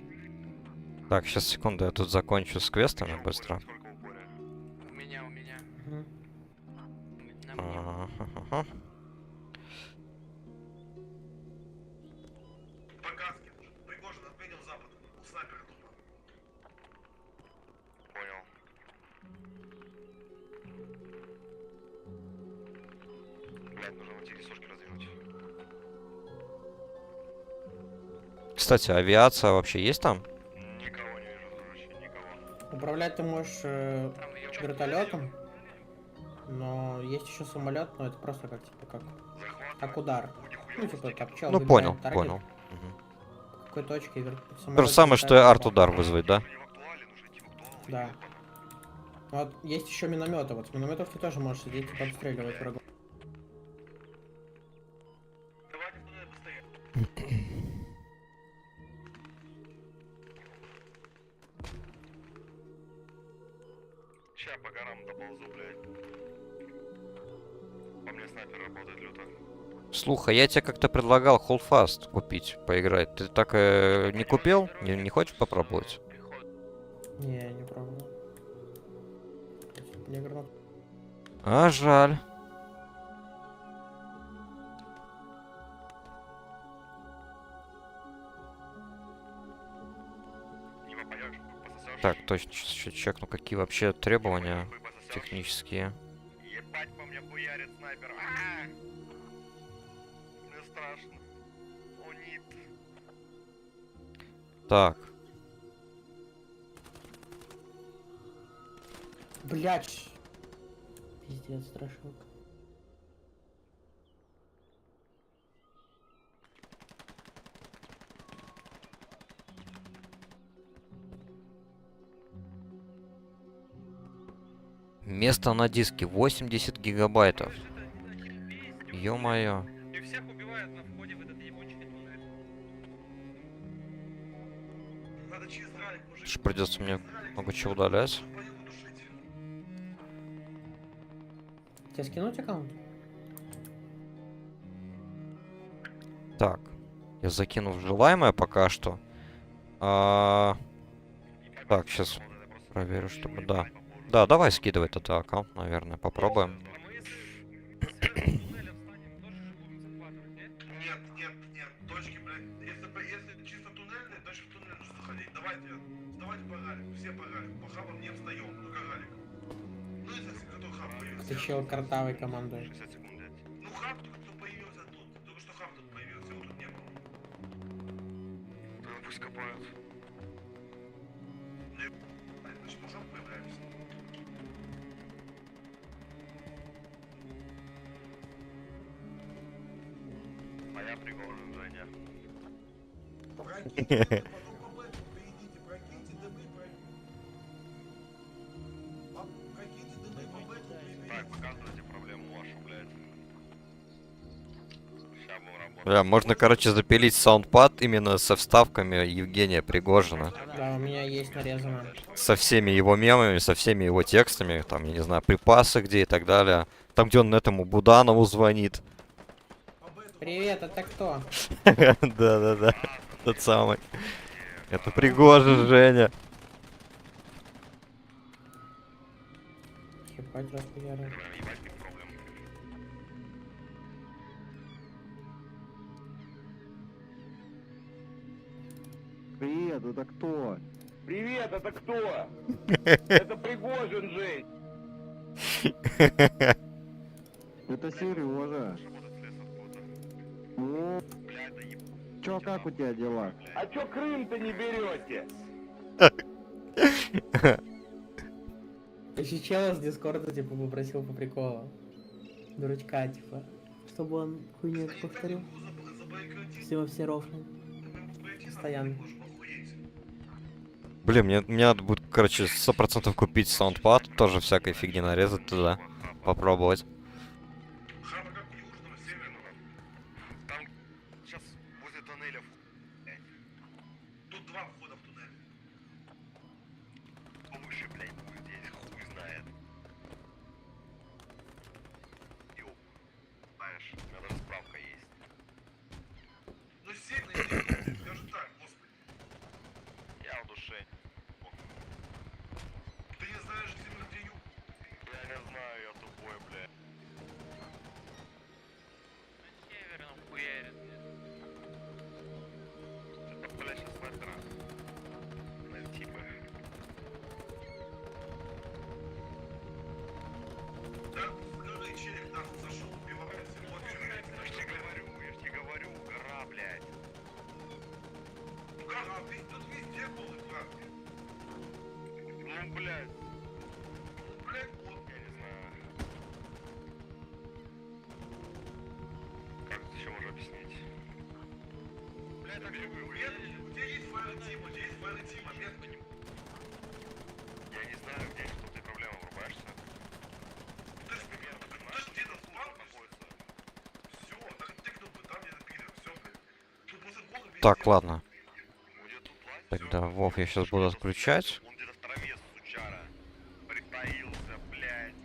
[SPEAKER 1] Так, сейчас, секунду, я тут закончу с квестами быстро.
[SPEAKER 3] Сколько у Боря?
[SPEAKER 4] У меня.
[SPEAKER 2] Мгм.
[SPEAKER 4] На мне.
[SPEAKER 1] Ага.
[SPEAKER 3] Багатский. Пригожин отменил запад. У снайпера тупо. Понял. Блядь, нужно найти ресурки раздвинуть.
[SPEAKER 1] Кстати, авиация вообще есть там?
[SPEAKER 3] Никого не вижу, короче, никого.
[SPEAKER 2] Управлять ты можешь
[SPEAKER 4] Там её
[SPEAKER 2] вертолетом, но есть еще самолет, но это просто как типа
[SPEAKER 3] Захват.
[SPEAKER 2] как удар. Ну типа там чел
[SPEAKER 1] Ну,
[SPEAKER 2] выбирает
[SPEAKER 1] понял,
[SPEAKER 2] таргет,
[SPEAKER 1] понял. Мгм.
[SPEAKER 2] в какой точке
[SPEAKER 1] То
[SPEAKER 2] самолет
[SPEAKER 1] же самое, что и
[SPEAKER 2] взлетает.
[SPEAKER 1] арт-удар вызвать, да?
[SPEAKER 3] Не в актуале, нужно идти в актуал.
[SPEAKER 2] Да. Вот есть еще минометы. Вот с минометов ты тоже можешь сидеть и подстреливать врагов.
[SPEAKER 3] Давайте в туннель быстрее. Ща по горам доползу, блядь. По мне снайпер работает люто.
[SPEAKER 1] Слухай, я тебе как-то предлагал Hold Fast купить, поиграть. Ты так не купил? Не хочешь попробовать?
[SPEAKER 2] Не, не пробовал. Не гранат.
[SPEAKER 1] А, жаль.
[SPEAKER 3] Не попадешь, пососешь.
[SPEAKER 1] Так, точно, сейчас еще чекну, какие вообще требования
[SPEAKER 3] Хуй пососешь.
[SPEAKER 1] технические.
[SPEAKER 3] Ебать по мне хуярит снайпер. Мне страшно. О, нет.
[SPEAKER 1] Так,
[SPEAKER 2] Блять. Пиздец, страшилка.
[SPEAKER 1] место на диске 80 гигабайтов. Ё-моё.
[SPEAKER 4] И всех убивают на входе в этот ебучий туннель.
[SPEAKER 3] Надо через ралик, мужик.
[SPEAKER 1] Ж придется мне много чего удалять.
[SPEAKER 3] По нему душить.
[SPEAKER 2] Тебе скинуть аккаунт?
[SPEAKER 1] Так, я закину в желаемое пока что. Так, сейчас проверю, чтобы да. Да, давай скидывай этот аккаунт, наверное, попробуем.
[SPEAKER 4] А мы если сверху туннеля встанем, тоже же будем захватывать, нет?
[SPEAKER 3] Нет, точки, блядь. Если чисто туннельные, точно в туннель нужно заходить. Давайте по ралику, все по ралику. По хабам не встаем, только ралик. Ну, если кто хаб появился.
[SPEAKER 2] Ты чел картавой командой.
[SPEAKER 3] 60 секунд, блядь. Ну, хаб только что появился тут. Только что хаб тут появился, его тут не было. Ну, пусть копают. Ну, значит, мы хаб появляемся. А я Пригожин, Женя. Прокиньте дымы, так, показывайте проблему вашу, блядь. Ща будем работать.
[SPEAKER 1] Бля, можно, короче, запилить саундпад именно со вставками Евгения Пригожина.
[SPEAKER 2] Да, у меня есть нарезано.
[SPEAKER 1] Со всеми его мемами, со всеми его текстами, там, я не знаю, припасы где и так далее. Там, где он этому Буданову звонит.
[SPEAKER 2] Привет, это кто?
[SPEAKER 1] Да-да-да, тот самый. Это Пригожин, Женя.
[SPEAKER 2] Ебать, распиарил.
[SPEAKER 3] Ебать, как проблем.
[SPEAKER 5] Привет, это кто?
[SPEAKER 6] Привет, это кто? Это Пригожин, Жень.
[SPEAKER 5] Это Сережа. Ну, чё, как у тебя дела?
[SPEAKER 6] А чё Крым-то не берете?
[SPEAKER 2] Еще чела с Дискорда, типа, попросил по приколу. Дурачка, типа. Чтобы он хуйню эту повторил. Если мы все рофлим. Постоянно.
[SPEAKER 1] Блин, мне надо будет, короче, 100% купить саундпад, тоже всякой фигни нарезать туда, попробовать.
[SPEAKER 3] Храма как южного, северного. Там сейчас возле тоннеля. Тут два входа в туннель. Повыше, блядь, будет здесь, хуй знает. Ёп. Знаешь, у меня даже справка есть. Ну сильный, скажу так, господи. Я в душе. Ты не знаешь, где юг? Я не знаю, я тупой, блядь.
[SPEAKER 4] Северном хуярит.
[SPEAKER 3] Это, блядь, сейчас снайпера. Найти бы. Да, скажи, челик нахуй зашел, убивает всего. Я ж тебе говорю, гора, блядь. Гора, ты тут везде был, гора. Ну, блядь. Ну, блядь, вот, я не знаю. Как это еще можно объяснить? Блядь, так же у тебя есть файлы Тима, у тебя есть файлы Тима, метка не... Я не знаю, где что ты проблема врубаешься. Ты ж примерно, ты ж где-то спал находится. Все, так тыкнул бы там, где-то пидор, все, блядь. Тут после бога везде.
[SPEAKER 1] Так, ладно.
[SPEAKER 3] Будет тут лазить,
[SPEAKER 1] Тогда
[SPEAKER 3] всё.
[SPEAKER 1] Вов я сейчас буду отключать.
[SPEAKER 3] Он где-то в траве, сучара. Притаился, блядь.